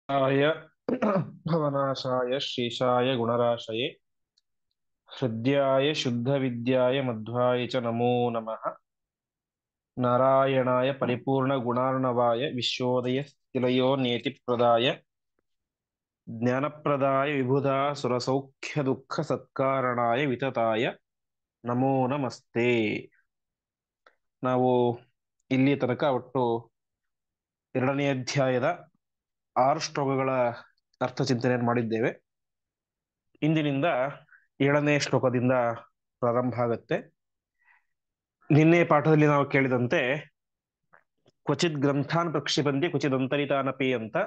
आय भवनाशाय श्रीशाय गुणराशये हृद्याय शुद्धविद्याय मध्वाय च नमो नमः। नारायणाय परिपूर्णगुणार्णवाय विश्वोदयस्थितिलयो नेतिप्रदाय ज्ञानप्रदाय विबुधा सुरसौख्यदुःखसत्कारणाय वितताय ನಮೋ ನಮಸ್ತೆ. ನಾವು ಇಲ್ಲಿ ತನಕ ಒಟ್ಟು 2ನೇ ಅಧ್ಯಾಯದ 6 ಶ್ಲೋಕಗಳ ಅರ್ಥ ಚಿಂತನೆಯನ್ನು ಮಾಡಿದ್ದೇವೆ. ಇಂದಿನಿಂದ 7ನೇ ಶ್ಲೋಕದಿಂದ ಪ್ರಾರಂಭ ಆಗುತ್ತೆ. ನಿನ್ನೆ ಪಾಠದಲ್ಲಿ ನಾವು ಕೇಳಿದಂತೆ ಕ್ವಚಿತ್ ಗ್ರಂಥಾನ್ ಪ್ರಕ್ಷಿಪಂತಿ ಕ್ವಚಿತ್ ಅಂತರಿತಾನಪಿ ಅಂತ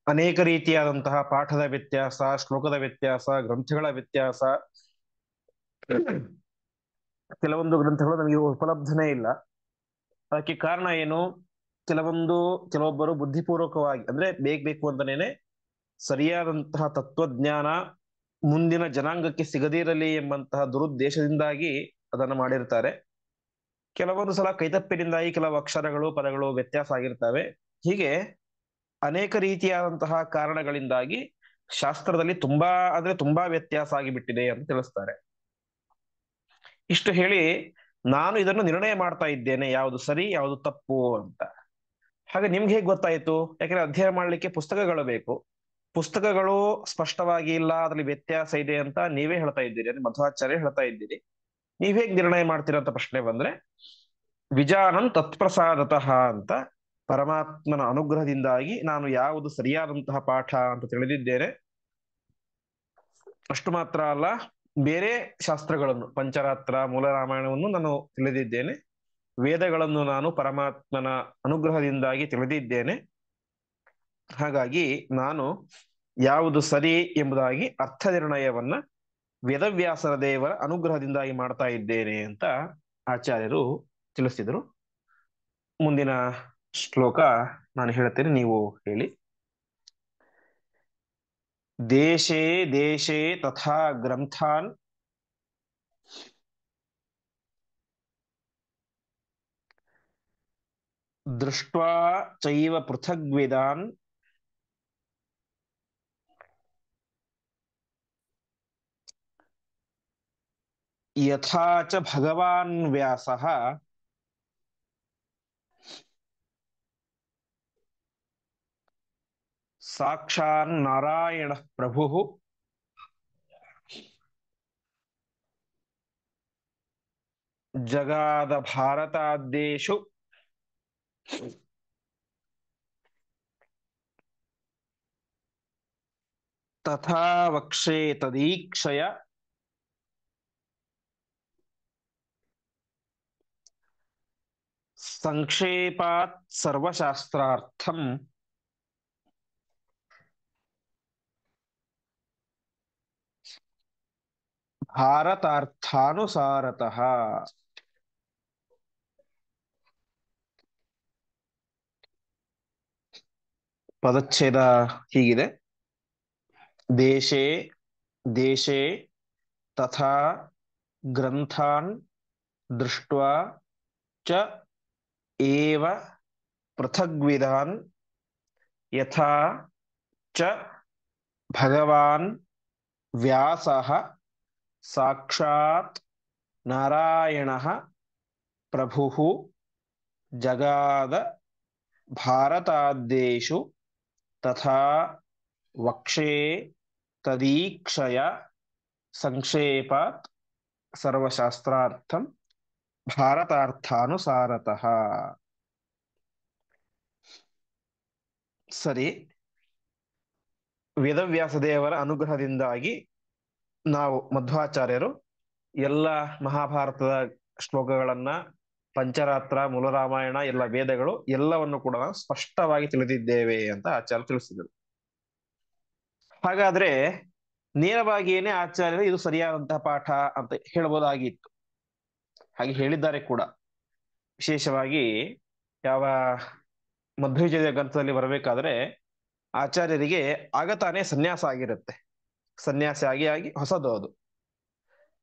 ಅನೇಕ ರೀತಿಯಾದಂತಹ ಪಾಠದ ವ್ಯತ್ಯಾಸ, ಶ್ಲೋಕದ ವ್ಯತ್ಯಾಸ, ಗ್ರಂಥಗಳ ವ್ಯತ್ಯಾಸ. ಕೆಲವೊಂದು ಗ್ರಂಥಗಳು ನಮಗೆ ಉಪಲಬ್ಧನೇ ಇಲ್ಲ. ಅದಕ್ಕೆ ಕಾರಣ ಏನು? ಕೆಲವೊಬ್ಬರು ಬುದ್ಧಿಪೂರ್ವಕವಾಗಿ ಅಂದ್ರೆ ಬೇಕು ಅಂತಾನೇನೆ ಸರಿಯಾದಂತಹ ತತ್ವಜ್ಞಾನ ಮುಂದಿನ ಜನಾಂಗಕ್ಕೆ ಸಿಗದಿರಲಿ ಎಂಬಂತಹ ದುರುದ್ದೇಶದಿಂದಾಗಿ ಅದನ್ನು ಮಾಡಿರ್ತಾರೆ. ಕೆಲವೊಂದು ಸಲ ಕೈತಪ್ಪಿನಿಂದಾಗಿ ಕೆಲವು ಅಕ್ಷರಗಳು ಪದಗಳು ವ್ಯತ್ಯಾಸ ಆಗಿರ್ತವೆ. ಹೀಗೆ ಅನೇಕ ರೀತಿಯಾದಂತಹ ಕಾರಣಗಳಿಂದಾಗಿ ಶಾಸ್ತ್ರದಲ್ಲಿ ತುಂಬಾ ವ್ಯತ್ಯಾಸ ಆಗಿಬಿಟ್ಟಿದೆ ಅಂತ ತಿಳಿಸ್ತಾರೆ. ಇಷ್ಟು ಹೇಳಿ ನಾನು ಇದನ್ನು ನಿರ್ಣಯ ಮಾಡ್ತಾ ಇದ್ದೇನೆ, ಯಾವುದು ಸರಿ ಯಾವುದು ತಪ್ಪು ಅಂತ. ಹಾಗೆ ನಿಮ್ಗೆ ಹೇಗೆ ಗೊತ್ತಾಯ್ತು? ಯಾಕಂದ್ರೆ ಅಧ್ಯಯನ ಮಾಡ್ಲಿಕ್ಕೆ ಪುಸ್ತಕಗಳು ಬೇಕು. ಪುಸ್ತಕಗಳು ಸ್ಪಷ್ಟವಾಗಿ ಇಲ್ಲ, ಅದ್ರಲ್ಲಿ ವ್ಯತ್ಯಾಸ ಇದೆ ಅಂತ ನೀವೇ ಹೇಳ್ತಾ ಇದ್ದೀರಿ, ಅಂದ್ರೆ ಮಧ್ವಾಚಾರ್ಯ ಹೇಳ್ತಾ ಇದ್ದೀರಿ. ನೀವ್ ಹೇಗ್ ನಿರ್ಣಯ ಮಾಡ್ತೀರಾ ಅಂತ ಪ್ರಶ್ನೆ ಬಂದ್ರೆ, ವಿಜಾನನ್ ತತ್ಪ್ರಸಾದತಃ ಅಂತ ಪರಮಾತ್ಮನ ಅನುಗ್ರಹದಿಂದಾಗಿ ನಾನು ಯಾವುದು ಸರಿಯಾದಂತಹ ಪಾಠ ಅಂತ ತಿಳಿದಿದ್ದೇನೆ. ಅಷ್ಟು ಮಾತ್ರ ಅಲ್ಲ, ಬೇರೆ ಶಾಸ್ತ್ರಗಳನ್ನು ಪಂಚರಾತ್ರ ಮೂಲ ರಾಮಾಯಣವನ್ನು ನಾನು ತಿಳಿದಿದ್ದೇನೆ. ವೇದಗಳನ್ನು ನಾನು ಪರಮಾತ್ಮನ ಅನುಗ್ರಹದಿಂದಾಗಿ ತಿಳಿದಿದ್ದೇನೆ. ಹಾಗಾಗಿ ನಾನು ಯಾವುದು ಸರಿ ಎಂಬುದಾಗಿ ಅರ್ಥ ನಿರ್ಣಯವನ್ನ ವೇದವ್ಯಾಸರ ದೇವರ ಅನುಗ್ರಹದಿಂದಾಗಿ ಮಾಡ್ತಾ ಇದ್ದೇನೆ ಅಂತ ಆಚಾರ್ಯರು ತಿಳಿಸಿದರು. ಮುಂದಿನ ಶ್ಲೋಕ ನಾನು ಹೇಳ್ತೇನೆ, ನೀವು ಹೇಳಿ. ದೇಶೇ ದೇಶೇ ತಥಾ ಗ್ರಂಥಾನ್ ದೃಷ್ಟ್ವಾ ಚೈವ ಪೃಥಗ್ವೇದಾನ್ ಯಥಾ ಚ ಭಗವಾನ್ ವ್ಯಾಸಃ ಸಾಕ್ಷಾನ್ ನಾರಾಯಣ ಪ್ರಭು ಜಗಾದ ಭಾರತಾದೇಶು ತಥಾ ವಕ್ಷೇ ತದೀಕ್ಷಯ ಸಂಕ್ಷೇಪಾತ್ ಸರ್ವಶಾಸ್ತ್ರಾರ್ಥಂ ಭಾರತಾರ್ಥಾನುಸಾರತಃ. ಪದಚ್ಛೇದ ಹೀಗಿದೆ: ದೇಶೇ ದೇಶೇ ತಥಾ ಗ್ರಂಥಾನ್ ದೃಷ್ಟ್ವಾ ಚ ಏವ ಪೃಥಗ್ವಿದಾನ್ ಯಥಾ ಚ ಭಗವಾನ್ ವ್ಯಾಸಃ ಸಾಕ್ಷಾತ್ ನಾರಾಯಣಃ ಪ್ರಭುಃ ಜಗಾದ ಭಾರತಾದೇಶು ತಥಾ ವಕ್ಷೇ ತದೀಕ್ಷಯ ಸಂಕ್ಷೇಪಾತ್ ಸರ್ವಶಾಸ್ತ್ರಾರ್ಥಂ ಭಾರತಾರ್ಥಾನುಸಾರತಃ. ಸರಿ, ವೇದವ್ಯಾಸ ದೇವರ ಅನುಗ್ರಹದಿಂದಾಗಿ ನಾವು ಮಧ್ವಾಚಾರ್ಯರು ಎಲ್ಲ ಮಹಾಭಾರತದ ಶ್ಲೋಕಗಳನ್ನ, ಪಂಚರಾತ್ರ, ಮೂಲರಾಮಾಯಣ, ಎಲ್ಲ ವೇದಗಳು ಎಲ್ಲವನ್ನು ಕೂಡ ನಾವು ಸ್ಪಷ್ಟವಾಗಿ ತಿಳಿದಿದ್ದೇವೆ ಅಂತ ಆಚಾರ್ಯ ತಿಳಿಸಿದರು. ಹಾಗಾದ್ರೆ ನೇರವಾಗಿಯೇನೆ ಆಚಾರ್ಯರು ಇದು ಸರಿಯಾದಂತಹ ಪಾಠ ಅಂತ ಹೇಳ್ಬೋದಾಗಿತ್ತು. ಹಾಗೆ ಹೇಳಿದ್ದಾರೆ ಕೂಡ. ವಿಶೇಷವಾಗಿ ಯಾವ ಮಧ್ವವಿಜಯ ಗ್ರಂಥದಲ್ಲಿ ಬರಬೇಕಾದ್ರೆ ಆಚಾರ್ಯರಿಗೆ ಆಗತಾನೆ ಸನ್ಯಾಸ ಆಗಿರುತ್ತೆ. ಸನ್ಯಾಸಿ ಆಗಿ ಹೊಸದು ಅದು.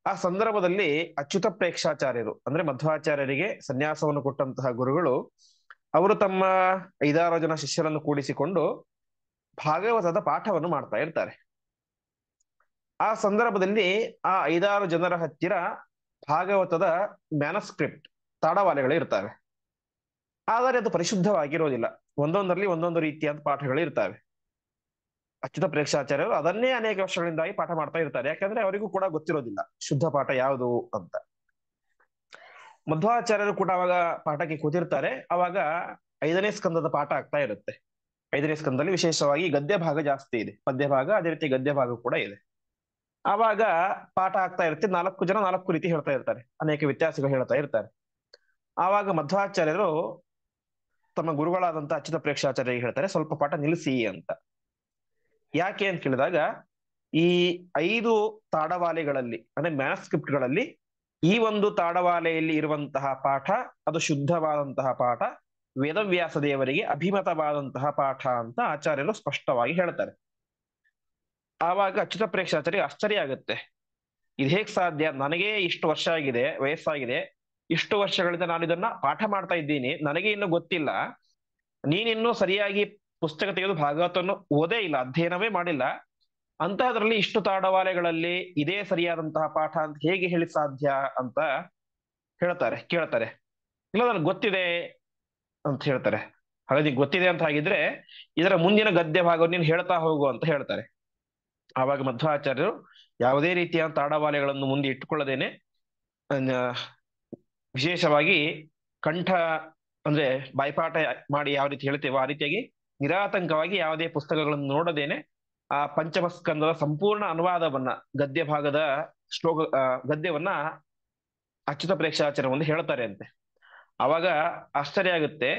ಆ ಸಂದರ್ಭದಲ್ಲಿ ಅಚ್ಯುತ ಪ್ರೇಕ್ಷಾಚಾರ್ಯರು ಅಂದ್ರೆ ಮಧ್ವಾಚಾರ್ಯರಿಗೆ ಸನ್ಯಾಸವನ್ನು ಕೊಟ್ಟಂತಹ ಗುರುಗಳು ಅವರು ತಮ್ಮ 5-6 ಜನ ಶಿಷ್ಯರನ್ನು ಕೂಡಿಸಿಕೊಂಡು ಭಾಗವತದ ಪಾಠವನ್ನು ಮಾಡ್ತಾ ಇರ್ತಾರೆ. ಆ ಸಂದರ್ಭದಲ್ಲಿ ಆ 5-6 ಜನರ ಹತ್ತಿರ ಭಾಗವತದ ಮ್ಯಾನಸ್ಕ್ರಿಪ್ಟ್ ತಾಡವಾಲೆಗಳು ಇರ್ತವೆ. ಆದರೆ ಅದು ಪರಿಶುದ್ಧವಾಗಿರೋದಿಲ್ಲ. ಒಂದೊಂದರಲ್ಲಿ ಒಂದೊಂದು ರೀತಿಯಾದ ಪಾಠಗಳು ಇರ್ತವೆ. ಅಚ್ಯುತ ಪ್ರೇಕ್ಷಾಚಾರ್ಯರು ಅದನ್ನೇ ಅನೇಕ ವರ್ಷಗಳಿಂದಾಗಿ ಪಾಠ ಮಾಡ್ತಾ ಇರ್ತಾರೆ. ಯಾಕಂದ್ರೆ ಅವರಿಗೂ ಕೂಡ ಗೊತ್ತಿರೋದಿಲ್ಲ ಶುದ್ಧ ಪಾಠ ಯಾವುದು ಅಂತ. ಮಧ್ವಾಚಾರ್ಯರು ಕೂಡ ಅವಾಗ ಪಾಠಕ್ಕೆ ಕೂತಿರ್ತಾರೆ. ಅವಾಗ 5ನೇ ಸ್ಕಂದದ ಪಾಠ ಆಗ್ತಾ ಇರುತ್ತೆ. 5ನೇ ಸ್ಕಂದದಲ್ಲಿ ವಿಶೇಷವಾಗಿ ಗದ್ಯ ಭಾಗ ಜಾಸ್ತಿ ಇದೆ, ಪದ್ಯ ಭಾಗ ಅದೇ ರೀತಿ ಗದ್ಯ ಭಾಗ ಕೂಡ ಇದೆ. ಆವಾಗ ಪಾಠ ಆಗ್ತಾ ಇರುತ್ತೆ. 4 ಜನ 4 ರೀತಿ ಹೇಳ್ತಾ ಇರ್ತಾರೆ, ಅನೇಕ ವ್ಯತ್ಯಾಸಗಳು ಹೇಳ್ತಾ ಇರ್ತಾರೆ. ಆವಾಗ ಮಧ್ವಾಚಾರ್ಯರು ತಮ್ಮ ಗುರುಗಳಾದಂತಹ ಅಚ್ಯುತ ಪ್ರೇಕ್ಷಾಚಾರ್ಯರಿಗೆ ಹೇಳ್ತಾರೆ, ಸ್ವಲ್ಪ ಪಾಠ ನಿಲ್ಲಿಸಿ ಅಂತ. ಯಾಕೆ ಅಂತ ಕೇಳಿದಾಗ, ಈ 5 ತಾಡವಾಲೆಗಳಲ್ಲಿ ಅಂದ್ರೆ ಮ್ಯಾನಸ್ಕ್ರಿಪ್ಟ್ಗಳಲ್ಲಿ ಈ ಒಂದು ತಾಡವಾಲೆಯಲ್ಲಿ ಇರುವಂತಹ ಪಾಠ ಅದು ಶುದ್ಧವಾದಂತಹ ಪಾಠ, ವೇದವ್ಯಾಸ ದೇವರಿಗೆ ಅಭಿಮತವಾದಂತಹ ಪಾಠ ಅಂತ ಆಚಾರ್ಯರು ಸ್ಪಷ್ಟವಾಗಿ ಹೇಳ್ತಾರೆ. ಆವಾಗ ಅಚ್ಯುತ ಪ್ರೇಕ್ಷಾಚಾರ್ಯ ಆಶ್ಚರ್ಯ ಆಗುತ್ತೆ. ಇದು ಹೇಗ್ ಸಾಧ್ಯ? ನನಗೆ ಇಷ್ಟು ವರ್ಷ ಆಗಿದೆ, ವಯಸ್ಸಾಗಿದೆ, ಇಷ್ಟು ವರ್ಷಗಳಿಂದ ನಾನು ಇದನ್ನ ಪಾಠ ಮಾಡ್ತಾ ಇದ್ದೀನಿ, ನನಗೆ ಇನ್ನು ಗೊತ್ತಿಲ್ಲ, ನೀನಿನ್ನೂ ಸರಿಯಾಗಿ ಪುಸ್ತಕ ತೆಗೆದು ಭಾಗವತವನ್ನು ಓದೇ ಇಲ್ಲ, ಅಧ್ಯಯನವೇ ಮಾಡಿಲ್ಲ, ಅಂತಹದ್ರಲ್ಲಿ ಇಷ್ಟು ತಾಡವಾಲೆಗಳಲ್ಲಿ ಇದೇ ಸರಿಯಾದಂತಹ ಪಾಠ ಅಂತ ಹೇಗೆ ಹೇಳಿ ಸಾಧ್ಯ ಅಂತ ಕೇಳ್ತಾರೆ. ಇಲ್ಲ ನನಗೆ ಗೊತ್ತಿದೆ ಅಂತ ಹೇಳ್ತಾರೆ. ಹಾಗಾಗಿ ಗೊತ್ತಿದೆ ಅಂತ ಹಾಗಿದ್ರೆ ಇದರ ಮುಂದಿನ ಗದ್ಯ ಭಾಗವನ್ನು ನೀನು ಹೇಳ್ತಾ ಹೋಗು ಅಂತ ಹೇಳ್ತಾರೆ. ಆವಾಗ ಮಧ್ವಾಚಾರ್ಯರು ಯಾವುದೇ ರೀತಿಯ ತಾಡವಾಲೆಗಳನ್ನು ಮುಂದೆ ಇಟ್ಟುಕೊಳ್ಳದೇನೆ ವಿಶೇಷವಾಗಿ ಕಂಠ ಅಂದ್ರೆ ಬಾಯ್ಪಾಠ ಮಾಡಿ ಯಾವ ರೀತಿ ಹೇಳ್ತೇವೋ ಆ ರೀತಿಯಾಗಿ ನಿರಾತಂಕವಾಗಿ ಯಾವುದೇ ಪುಸ್ತಕಗಳನ್ನು ನೋಡದೇನೆ ಆ ಪಂಚಮ ಸ್ಕಂದದ ಸಂಪೂರ್ಣ ಅನುವಾದವನ್ನ ಗದ್ಯ ಭಾಗದ ಗದ್ಯವನ್ನ ಅಚ್ಯುತ ಪ್ರೇಕ್ಷಾಚಾರ್ಯ ಮುಂದೆ ಹೇಳ್ತಾರೆ ಅಂತೆ. ಅವಾಗ ಆಶ್ಚರ್ಯ ಆಗುತ್ತೆ.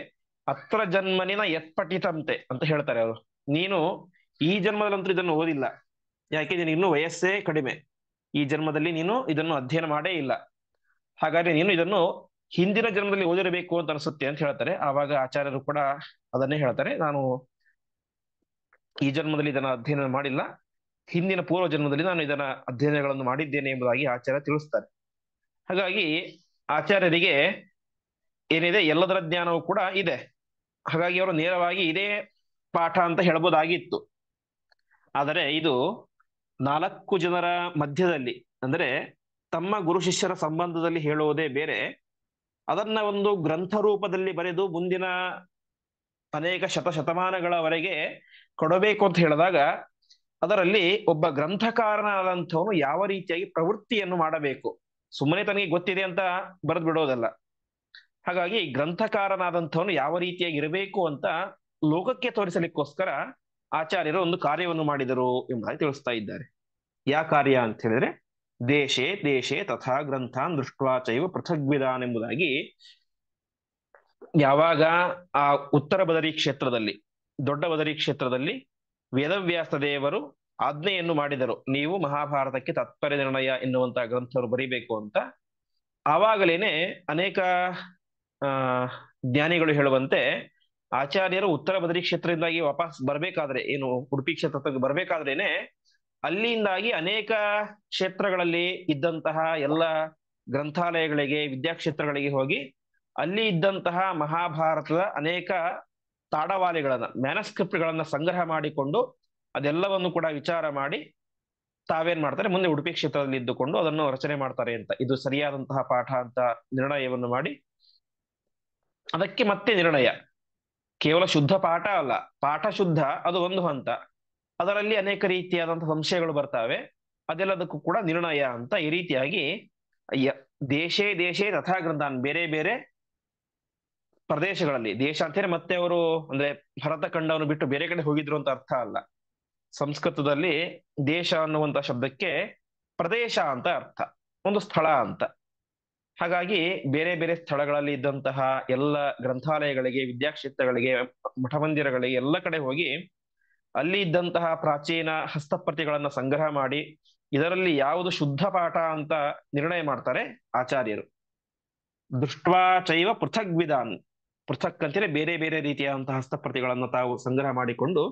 ಅತ್ರ ಜನ್ಮನಿನ ಯತ್ಪಠಿತಂತೆ ಅಂತ ಹೇಳ್ತಾರೆ ಅವರು. ನೀನು ಈ ಜನ್ಮದಲ್ಲಂತೂ ಇದನ್ನು ಓದಿಲ್ಲ, ಯಾಕೆ ನೀನು ಇನ್ನೂ ವಯಸ್ಸೇ ಕಡಿಮೆ, ಈ ಜನ್ಮದಲ್ಲಿ ನೀನು ಇದನ್ನು ಅಧ್ಯಯನ ಮಾಡೇ ಇಲ್ಲ, ಹಾಗಾಗಿ ನೀನು ಇದನ್ನು ಹಿಂದಿನ ಜನ್ಮದಲ್ಲಿ ಓದಿರಬೇಕು ಅಂತ ಅನಿಸುತ್ತೆ ಅಂತ ಹೇಳ್ತಾರೆ. ಆವಾಗ ಆಚಾರ್ಯರು ಕೂಡ ಅದನ್ನೇ ಹೇಳ್ತಾರೆ, ನಾನು ಈ ಜನ್ಮದಲ್ಲಿ ಇದನ್ನ ಅಧ್ಯಯನ ಮಾಡಿಲ್ಲ, ಹಿಂದಿನ ಪೂರ್ವ ಜನ್ಮದಲ್ಲಿ ನಾನು ಇದನ್ನ ಅಧ್ಯಯನಗಳನ್ನು ಮಾಡಿದ್ದೇನೆ ಎಂಬುದಾಗಿ ಆಚಾರ್ಯ ತಿಳಿಸ್ತಾರೆ. ಹಾಗಾಗಿ ಆಚಾರ್ಯರಿಗೆ ಏನಿದೆ ಎಲ್ಲದರ ಜ್ಞಾನವೂ ಕೂಡ ಇದೆ. ಹಾಗಾಗಿ ಅವರು ನೇರವಾಗಿ ಇದೇ ಪಾಠ ಅಂತ ಹೇಳ್ಬೋದಾಗಿತ್ತು. ಆದರೆ ಇದು 4 ಜನರ ಮಧ್ಯದಲ್ಲಿ ಅಂದ್ರೆ ತಮ್ಮ ಗುರು ಶಿಷ್ಯರ ಸಂಬಂಧದಲ್ಲಿ ಹೇಳುವುದೇ ಬೇರೆ, ಅದನ್ನ ಒಂದು ಗ್ರಂಥ ರೂಪದಲ್ಲಿ ಬರೆದು ಮುಂದಿನ ಅನೇಕ ಶತಮಾನಗಳವರೆಗೆ ಕೊಡಬೇಕು ಅಂತ ಹೇಳಿದಾಗ ಅದರಲ್ಲಿ ಒಬ್ಬ ಗ್ರಂಥಕಾರನಾದಂಥವನು ಯಾವ ರೀತಿಯಾಗಿ ಪ್ರವೃತ್ತಿಯನ್ನು ಮಾಡಬೇಕು, ಸುಮ್ಮನೆ ತನಗೆ ಗೊತ್ತಿದೆ ಅಂತ ಬರೆದು ಬಿಡೋದಲ್ಲ. ಹಾಗಾಗಿ ಗ್ರಂಥಕಾರನಾದಂಥವನು ಯಾವ ರೀತಿಯಾಗಿ ಇರಬೇಕು ಅಂತ ಲೋಕಕ್ಕೆ ತೋರಿಸಲಿಕ್ಕೋಸ್ಕರ ಆಚಾರ್ಯರು ಒಂದು ಕಾರ್ಯವನ್ನು ಮಾಡಿದರು ಎಂಬುದಾಗಿ ತಿಳಿಸ್ತಾ ಇದ್ದಾರೆ. ಯಾವ ಕಾರ್ಯ ಅಂತ ಹೇಳಿದ್ರೆ, ದೇಶೇ ದೇಶೇ ತಥಾ ಗ್ರಂಥಾನ್ ದೃಷ್ಟ್ವಾ ಚೈವ ಪೃಥಗ್ವಿದಾನ್ ಎಂಬುದಾಗಿ. ಯಾವಾಗ ಆ ಉತ್ತರ ಬದರಿ ಕ್ಷೇತ್ರದಲ್ಲಿ, ದೊಡ್ಡ ಬದರಿ ಕ್ಷೇತ್ರದಲ್ಲಿ ವೇದವ್ಯಾಸ ದೇವರು ಆಜ್ಞೆಯನ್ನು ಮಾಡಿದರು, ನೀವು ಮಹಾಭಾರತಕ್ಕೆ ತಾತ್ಪರ್ಯ ನಿರ್ಣಯ ಎನ್ನುವಂತಹ ಗ್ರಂಥವನ್ನು ಬರೀಬೇಕು ಅಂತ. ಆವಾಗಲೇನೆ ಅನೇಕ ಜ್ಞಾನಿಗಳು ಹೇಳುವಂತೆ ಆಚಾರ್ಯರು ಉತ್ತರ ಬದರಿ ಕ್ಷೇತ್ರದಿಂದಾಗಿ ವಾಪಸ್ ಬರ್ಬೇಕಾದ್ರೆ, ಏನು ಉಡುಪಿ ಕ್ಷೇತ್ರಕ್ಕೆ ಬರ್ಬೇಕಾದ್ರೇನೆ ಅಲ್ಲಿಂದಾಗಿ ಅನೇಕ ಕ್ಷೇತ್ರಗಳಲ್ಲಿ ಇದ್ದಂತಹ ಎಲ್ಲ ಗ್ರಂಥಾಲಯಗಳಿಗೆ, ವಿದ್ಯಾಕ್ಷೇತ್ರಗಳಿಗೆ ಹೋಗಿ ಅಲ್ಲಿ ಇದ್ದಂತಹ ಮಹಾಭಾರತದ ಅನೇಕ ತಾಡವಾಲೆಗಳನ್ನ, ಮ್ಯಾನಸ್ಕ್ರಿಪ್ಟ್ಗಳನ್ನ ಸಂಗ್ರಹ ಮಾಡಿಕೊಂಡು ಅದೆಲ್ಲವನ್ನು ಕೂಡ ವಿಚಾರ ಮಾಡಿ ತಾವೇನ್ ಮಾಡ್ತಾರೆ, ಮುಂದೆ ಉಡುಪಿ ಕ್ಷೇತ್ರದಲ್ಲಿ ಇದ್ದುಕೊಂಡು ಅದನ್ನು ರಚನೆ ಮಾಡ್ತಾರೆ ಅಂತ. ಇದು ಸರಿಯಾದಂತಹ ಪಾಠ ಅಂತ ನಿರ್ಣಯವನ್ನು ಮಾಡಿ ಅದಕ್ಕೆ ಮತ್ತೆ ನಿರ್ಣಯ, ಕೇವಲ ಶುದ್ಧ ಪಾಠ ಅಲ್ಲ, ಪಾಠ ಶುದ್ಧ ಅದು ಒಂದು ಹಂತ, ಅದರಲ್ಲಿ ಅನೇಕ ರೀತಿಯಾದಂತಹ ಸಂಶಯಗಳು ಬರ್ತಾವೆ, ಅದೆಲ್ಲದಕ್ಕೂ ಕೂಡ ನಿರ್ಣಯ ಅಂತ ಈ ರೀತಿಯಾಗಿ ದೇಶೇ ದೇಶೇ ತಥಾ ಗ್ರಂಥಾನ್, ಬೇರೆ ಬೇರೆ ಪ್ರದೇಶಗಳಲ್ಲಿ, ದೇಶ ಅಂತೇಳಿ ಮತ್ತೆ ಅವರು ಅಂದ್ರೆ ಭರತ ಖಂಡವನ್ನು ಬಿಟ್ಟು ಬೇರೆ ಕಡೆ ಹೋಗಿದ್ರು ಅಂತ ಅರ್ಥ ಅಲ್ಲ. ಸಂಸ್ಕೃತದಲ್ಲಿ ದೇಶ ಅನ್ನುವಂತ ಶಬ್ದಕ್ಕೆ ಪ್ರದೇಶ ಅಂತ ಅರ್ಥ, ಒಂದು ಸ್ಥಳ ಅಂತ. ಹಾಗಾಗಿ ಬೇರೆ ಬೇರೆ ಸ್ಥಳಗಳಲ್ಲಿ ಇದ್ದಂತಹ ಎಲ್ಲ ಗ್ರಂಥಾಲಯಗಳಿಗೆ, ವಿದ್ಯಾಕ್ಷೇತ್ರಗಳಿಗೆ, ಮಠಮಂದಿರಗಳಿಗೆ ಎಲ್ಲ ಕಡೆ ಹೋಗಿ ಅಲ್ಲಿ ಇದ್ದಂತಹ ಪ್ರಾಚೀನ ಹಸ್ತಪ್ರತಿಗಳನ್ನ ಸಂಗ್ರಹ ಮಾಡಿ ಇದರಲ್ಲಿ ಯಾವುದು ಶುದ್ಧ ಪಾಠ ಅಂತ ನಿರ್ಣಯ ಮಾಡ್ತಾರೆ ಆಚಾರ್ಯರು. ದೃಷ್ಟ್ವಾ ಚೈವ ಪೃಥಗ್ವಿದಾನ್, ಪೃಥಕ್ ಅಂತೇಳಿ ಬೇರೆ ಬೇರೆ ರೀತಿಯಾದಂತಹ ಹಸ್ತಪ್ರತಿಗಳನ್ನ ತಾವು ಸಂಗ್ರಹ ಮಾಡಿಕೊಂಡು,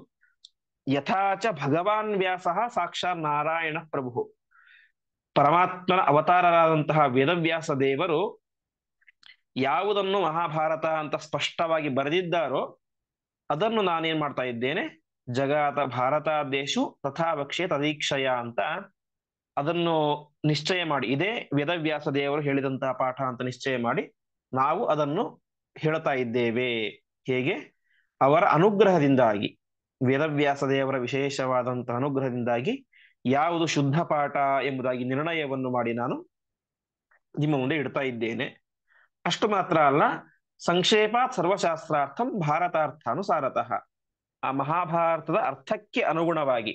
ಯಥಾಚ ಭಗವಾನ್ ವ್ಯಾಸ ಸಾಕ್ಷಾತ್ ನಾರಾಯಣ ಪ್ರಭು, ಪರಮಾತ್ಮನ ಅವತಾರರಾದಂತಹ ವೇದವ್ಯಾಸ ದೇವರು ಯಾವುದನ್ನು ಮಹಾಭಾರತ ಅಂತ ಸ್ಪಷ್ಟವಾಗಿ ಬರೆದಿದ್ದಾರೋ ಅದನ್ನು ನಾನೇನ್ ಮಾಡ್ತಾ ಇದ್ದೇನೆ, ಜಗಾತ ಭಾರತಾದೇಶು ತಥಾ ವಕ್ಷೆ ತದೀಕ್ಷಯ ಅಂತ ಅದನ್ನು ನಿಶ್ಚಯ ಮಾಡಿ, ಇದೇ ವೇದವ್ಯಾಸ ದೇವರು ಹೇಳಿದಂತಹ ಪಾಠ ಅಂತ ನಿಶ್ಚಯ ಮಾಡಿ ನಾವು ಅದನ್ನು ಹೇಳ್ತಾ ಇದ್ದೇವೆ. ಹೇಗೆ? ಅವರ ಅನುಗ್ರಹದಿಂದಾಗಿ, ವೇದವ್ಯಾಸ ದೇವರ ವಿಶೇಷವಾದಂತಹ ಅನುಗ್ರಹದಿಂದಾಗಿ ಯಾವುದು ಶುದ್ಧ ಪಾಠ ಎಂಬುದಾಗಿ ನಿರ್ಣಯವನ್ನು ಮಾಡಿ ನಾನು ನಿಮ್ಮ ಮುಂದೆ ಇಡ್ತಾ ಇದ್ದೇನೆ. ಅಷ್ಟು ಮಾತ್ರ ಅಲ್ಲ, ಸಂಕ್ಷೇಪಾತ್ ಸರ್ವಶಾಸ್ತ್ರಾರ್ಥಂ ಭಾರತಾರ್ಥಾನುಸಾರತಃ, ಆ ಮಹಾಭಾರತದ ಅರ್ಥಕ್ಕೆ ಅನುಗುಣವಾಗಿ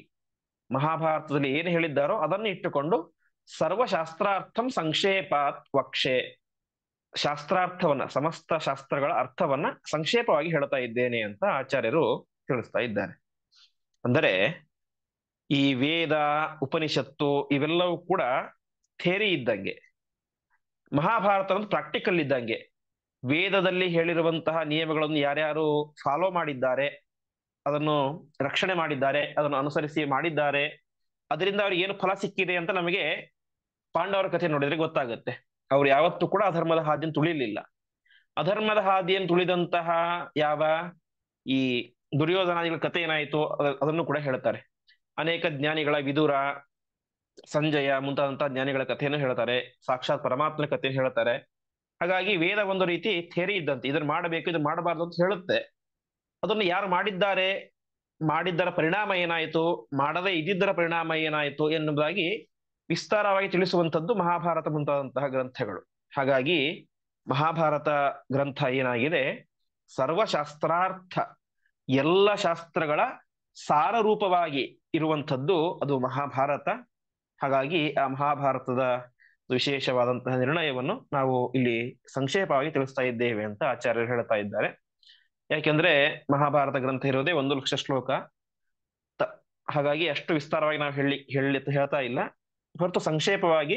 ಮಹಾಭಾರತದಲ್ಲಿ ಏನು ಹೇಳಿದ್ದಾರೋ ಅದನ್ನು ಇಟ್ಟುಕೊಂಡು ಸರ್ವಶಾಸ್ತ್ರಾರ್ಥಂ ಸಂಕ್ಷೇಪಾತ್ ವಕ್ಷೆ, ಶಾಸ್ತ್ರಾರ್ಥವನ್ನ, ಸಮಸ್ತ ಶಾಸ್ತ್ರಗಳ ಅರ್ಥವನ್ನ ಸಂಕ್ಷೇಪವಾಗಿ ಹೇಳ್ತಾ ಇದ್ದೇನೆ ಅಂತ ಆಚಾರ್ಯರು ತಿಳಿಸ್ತಾ ಇದ್ದಾರೆ. ಅಂದರೆ ಈ ವೇದ ಉಪನಿಷತ್ತು ಇವೆಲ್ಲವೂ ಕೂಡ ಥೇರಿ ಇದ್ದಂಗೆ, ಮಹಾಭಾರತ ಒಂದು ಪ್ರಾಕ್ಟಿಕಲ್ ಇದ್ದಂಗೆ. ವೇದದಲ್ಲಿ ಹೇಳಿರುವಂತಹ ನಿಯಮಗಳನ್ನು ಯಾರ್ಯಾರು ಫಾಲೋ ಮಾಡಿದ್ದಾರೆ, ಅದನ್ನು ರಕ್ಷಣೆ ಮಾಡಿದ್ದಾರೆ, ಅದನ್ನು ಅನುಸರಿಸಿ ಮಾಡಿದ್ದಾರೆ, ಅದರಿಂದ ಅವ್ರಿಗೆ ಏನು ಫಲ ಸಿಕ್ಕಿದೆ ಅಂತ ನಮಗೆ ಪಾಂಡವರ ಕಥೆ ನೋಡಿದ್ರೆ ಗೊತ್ತಾಗುತ್ತೆ. ಅವ್ರು ಯಾವತ್ತೂ ಕೂಡ ಅಧರ್ಮದ ಹಾದಿಯನ್ನು ತುಳಿಲಿಲ್ಲ. ಅಧರ್ಮದ ಹಾದಿಯನ್ನು ತುಳಿದಂತಹ ಯಾವ ಈ ದುರ್ಯೋಧನಾದಿಗಳ ಕಥೆ ಏನಾಯಿತು ಅದನ್ನು ಕೂಡ ಹೇಳ್ತಾರೆ. ಅನೇಕ ಜ್ಞಾನಿಗಳ, ವಿದುರ, ಸಂಜಯ ಮುಂತಾದಂತಹ ಜ್ಞಾನಿಗಳ ಕಥೆಯನ್ನು ಹೇಳ್ತಾರೆ, ಸಾಕ್ಷಾತ್ ಪರಮಾತ್ಮನ ಕಥೆಯನ್ನು ಹೇಳ್ತಾರೆ. ಹಾಗಾಗಿ ವೇದ ಒಂದು ರೀತಿ ಥೇರಿ ಇದ್ದಂತೆ, ಇದನ್ನು ಮಾಡಬೇಕು ಇದನ್ನು ಮಾಡಬಾರ್ದು ಅಂತ ಹೇಳುತ್ತೆ. ಅದನ್ನು ಯಾರು ಮಾಡಿದ್ದಾರೆ, ಮಾಡಿದ್ದರ ಪರಿಣಾಮ ಏನಾಯಿತು, ಮಾಡದೇ ಇದ್ದಿದ್ದರ ಪರಿಣಾಮ ಏನಾಯಿತು ಎನ್ನುವುದಾಗಿ ವಿಸ್ತಾರವಾಗಿ ತಿಳಿಸುವಂಥದ್ದು ಮಹಾಭಾರತ ಮುಂತಾದಂತಹ ಗ್ರಂಥಗಳು. ಹಾಗಾಗಿ ಮಹಾಭಾರತ ಗ್ರಂಥ ಏನಾಗಿದೆ, ಸರ್ವಶಾಸ್ತ್ರಾರ್ಥ, ಎಲ್ಲ ಶಾಸ್ತ್ರಗಳ ಸಾರರೂಪವಾಗಿ ಇರುವಂಥದ್ದು ಅದು ಮಹಾಭಾರತ. ಹಾಗಾಗಿ ಆ ಮಹಾಭಾರತದ ವಿಶೇಷವಾದಂತಹ ನಿರ್ಣಯವನ್ನು ನಾವು ಇಲ್ಲಿ ಸಂಕ್ಷೇಪವಾಗಿ ತಿಳಿಸ್ತಾ ಇದ್ದೇವೆ ಅಂತ ಆಚಾರ್ಯರು ಹೇಳ್ತಾ ಇದ್ದಾರೆ. ಯಾಕೆಂದ್ರೆ ಮಹಾಭಾರತ ಗ್ರಂಥ ಇರೋದೇ 1,00,000 ಶ್ಲೋಕ. ಹಾಗಾಗಿ ಅಷ್ಟು ವಿಸ್ತಾರವಾಗಿ ನಾವು ಹೇಳ್ತಾ ಇಲ್ಲ, ಹೊರತು ಸಂಕ್ಷೇಪವಾಗಿ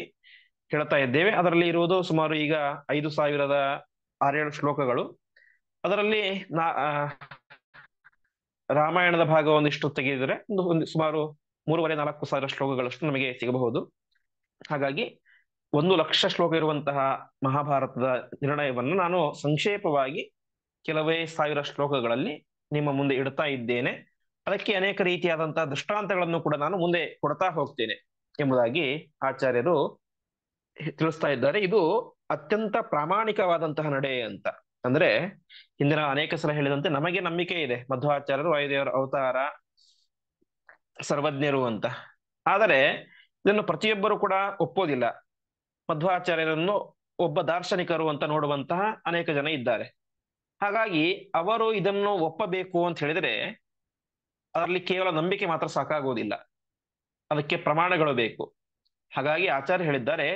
ಹೇಳ್ತಾ ಇದ್ದೇವೆ. ಅದರಲ್ಲಿ ಇರುವುದು ಸುಮಾರು ಈಗ 5,600 ಶ್ಲೋಕಗಳು. ಅದರಲ್ಲಿ ರಾಮಾಯಣದ ಭಾಗ ಒಂದಿಷ್ಟು ತೆಗೆದಿದ್ರೆ ಒಂದು ಸುಮಾರು 3,500-4,000 ಶ್ಲೋಕಗಳಷ್ಟು ನಮಗೆ ಸಿಗಬಹುದು. ಹಾಗಾಗಿ 1,00,000 ಶ್ಲೋಕ ಇರುವಂತಹ ಮಹಾಭಾರತದ ನಿರ್ಣಯವನ್ನು ನಾನು ಸಂಕ್ಷೇಪವಾಗಿ ಕೆಲವೇ 1,000 ಶ್ಲೋಕಗಳಲ್ಲಿ ನಿಮ್ಮ ಮುಂದೆ ಇಡ್ತಾ ಇದ್ದೇನೆ. ಅದಕ್ಕೆ ಅನೇಕ ರೀತಿಯಾದಂತಹ ದೃಷ್ಟಾಂತಗಳನ್ನು ಕೂಡ ನಾನು ಮುಂದೆ ಕೊಡ್ತಾ ಹೋಗ್ತೇನೆ ಎಂಬುದಾಗಿ ಆಚಾರ್ಯರು ತಿಳಿಸ್ತಾ ಇದ್ದಾರೆ. ಇದು ಅತ್ಯಂತ ಪ್ರಾಮಾಣಿಕವಾದಂತಹ ನಡೆ ಅಂತ. ಅಂದ್ರೆ ಹಿಂದಿನ ಅನೇಕ ಸಲ ಹೇಳಿದಂತೆ ನಮಗೆ ನಂಬಿಕೆ ಇದೆ ಮಧ್ವಾಚಾರ್ಯರು ವಾಯುದೇವರ ಅವತಾರ, ಸರ್ವಜ್ಞರು ಅಂತ. ಆದರೆ ಇದನ್ನು ಪ್ರತಿಯೊಬ್ಬರು ಕೂಡ ಒಪ್ಪೋದಿಲ್ಲ. ಮಧ್ವಾಚಾರ್ಯರನ್ನು ಒಬ್ಬ ದಾರ್ಶನಿಕರು ಅಂತ ನೋಡುವಂತಹ ಅನೇಕ ಜನ ಇದ್ದಾರೆ. ಹಾಗಾಗಿ ಅವರು ಇದನ್ನು ಒಪ್ಪಬೇಕು ಅಂತ ಹೇಳಿದ್ರೆ ಅದರಲ್ಲಿ ಕೇವಲ ನಂಬಿಕೆ ಮಾತ್ರ ಸಾಕಾಗುವುದಿಲ್ಲ, ಅದಕ್ಕೆ ಪ್ರಮಾಣಗಳು ಬೇಕು. ಹಾಗಾಗಿ ಆಚಾರ್ಯ ಹೇಳಿದ್ದಾರೆ,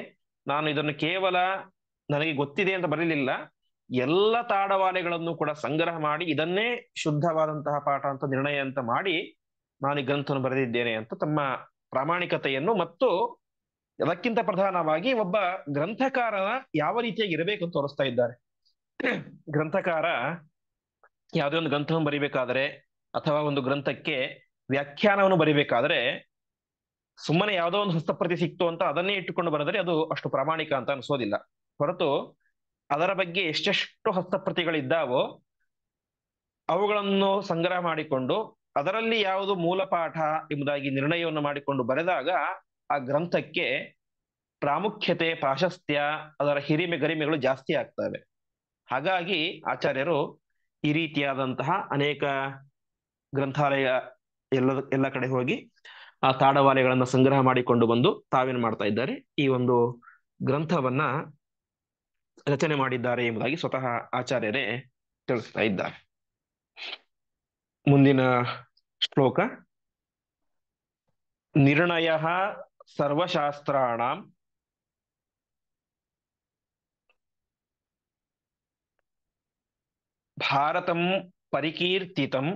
ನಾನು ಇದನ್ನು ಕೇವಲ ನನಗೆ ಗೊತ್ತಿದೆ ಅಂತ ಬರಲಿಲ್ಲ, ಎಲ್ಲ ತಾಡವಾಲೆಗಳನ್ನು ಕೂಡ ಸಂಗ್ರಹ ಮಾಡಿ ಇದನ್ನೇ ಶುದ್ಧವಾದಂತಹ ಪಾಠ ಅಂತ ನಿರ್ಣಯ ಅಂತ ಮಾಡಿ ನಾನು ಈ ಗ್ರಂಥವನ್ನು ಬರೆದಿದ್ದೇನೆ ಅಂತ ತಮ್ಮ ಪ್ರಾಮಾಣಿಕತೆಯನ್ನು ಮತ್ತು ಅದಕ್ಕಿಂತ ಪ್ರಧಾನವಾಗಿ ಒಬ್ಬ ಗ್ರಂಥಕಾರನ ಯಾವ ರೀತಿಯಾಗಿ ಇರಬೇಕು ಅಂತ ತೋರಿಸ್ತಾ ಇದ್ದಾರೆ. ಗ್ರಂಥಕಾರ ಯಾವುದೇ ಒಂದು ಗ್ರಂಥವನ್ನು ಬರಿಬೇಕಾದ್ರೆ ಅಥವಾ ಒಂದು ಗ್ರಂಥಕ್ಕೆ ವ್ಯಾಖ್ಯಾನವನ್ನು ಬರಿಬೇಕಾದ್ರೆ ಸುಮ್ಮನೆ ಯಾವುದೋ ಒಂದು ಹಸ್ತಪ್ರತಿ ಸಿಕ್ತು ಅಂತ ಅದನ್ನೇ ಇಟ್ಟುಕೊಂಡು ಬರೆದರೆ ಅದು ಅಷ್ಟು ಪ್ರಾಮಾಣಿಕ ಅಂತ ಅನ್ಸೋದಿಲ್ಲ. ಹೊರತು ಅದರ ಬಗ್ಗೆ ಎಷ್ಟೆಷ್ಟು ಹಸ್ತಪ್ರತಿಗಳಿದ್ದಾವೋ ಅವುಗಳನ್ನು ಸಂಗ್ರಹ ಮಾಡಿಕೊಂಡು ಅದರಲ್ಲಿ ಯಾವುದು ಮೂಲ ಪಾಠ ಎಂಬುದಾಗಿ ನಿರ್ಣಯವನ್ನು ಮಾಡಿಕೊಂಡು ಬರೆದಾಗ ಆ ಗ್ರಂಥಕ್ಕೆ ಪ್ರಾಮುಖ್ಯತೆ, ಪ್ರಾಶಸ್ತ್ಯ, ಅದರ ಹಿರಿಮೆ ಗರಿಮೆಗಳು ಜಾಸ್ತಿ ಆಗ್ತವೆ. ಹಾಗಾಗಿ ಆಚಾರ್ಯರು ಈ ರೀತಿಯಾದಂತಹ ಅನೇಕ ಗ್ರಂಥಾಲಯ ಎಲ್ಲ ಕಡೆ ಹೋಗಿ ಆ ತಾಡವಾಲೆಗಳನ್ನ ಸಂಗ್ರಹ ಮಾಡಿಕೊಂಡು ಬಂದು ತಾವೇನು ಮಾಡ್ತಾ ಇದ್ದಾರೆ, ಈ ಒಂದು ಗ್ರಂಥವನ್ನ ರಚನೆ ಮಾಡಿದ್ದಾರೆ ಎಂಬುದಾಗಿ ಸ್ವತಃ ಆಚಾರ್ಯರೇ ತಿಳಿಸ್ತಾ ಇದ್ದಾರೆ. ಮುಂದಿನ ಶ್ಲೋಕ, ನಿರ್ಣಯ ಸರ್ವಶಾಸ್ತ್ರಾಣಾಂ ಭಾರತಂ ಪರಿಕೀರ್ತಿತಂ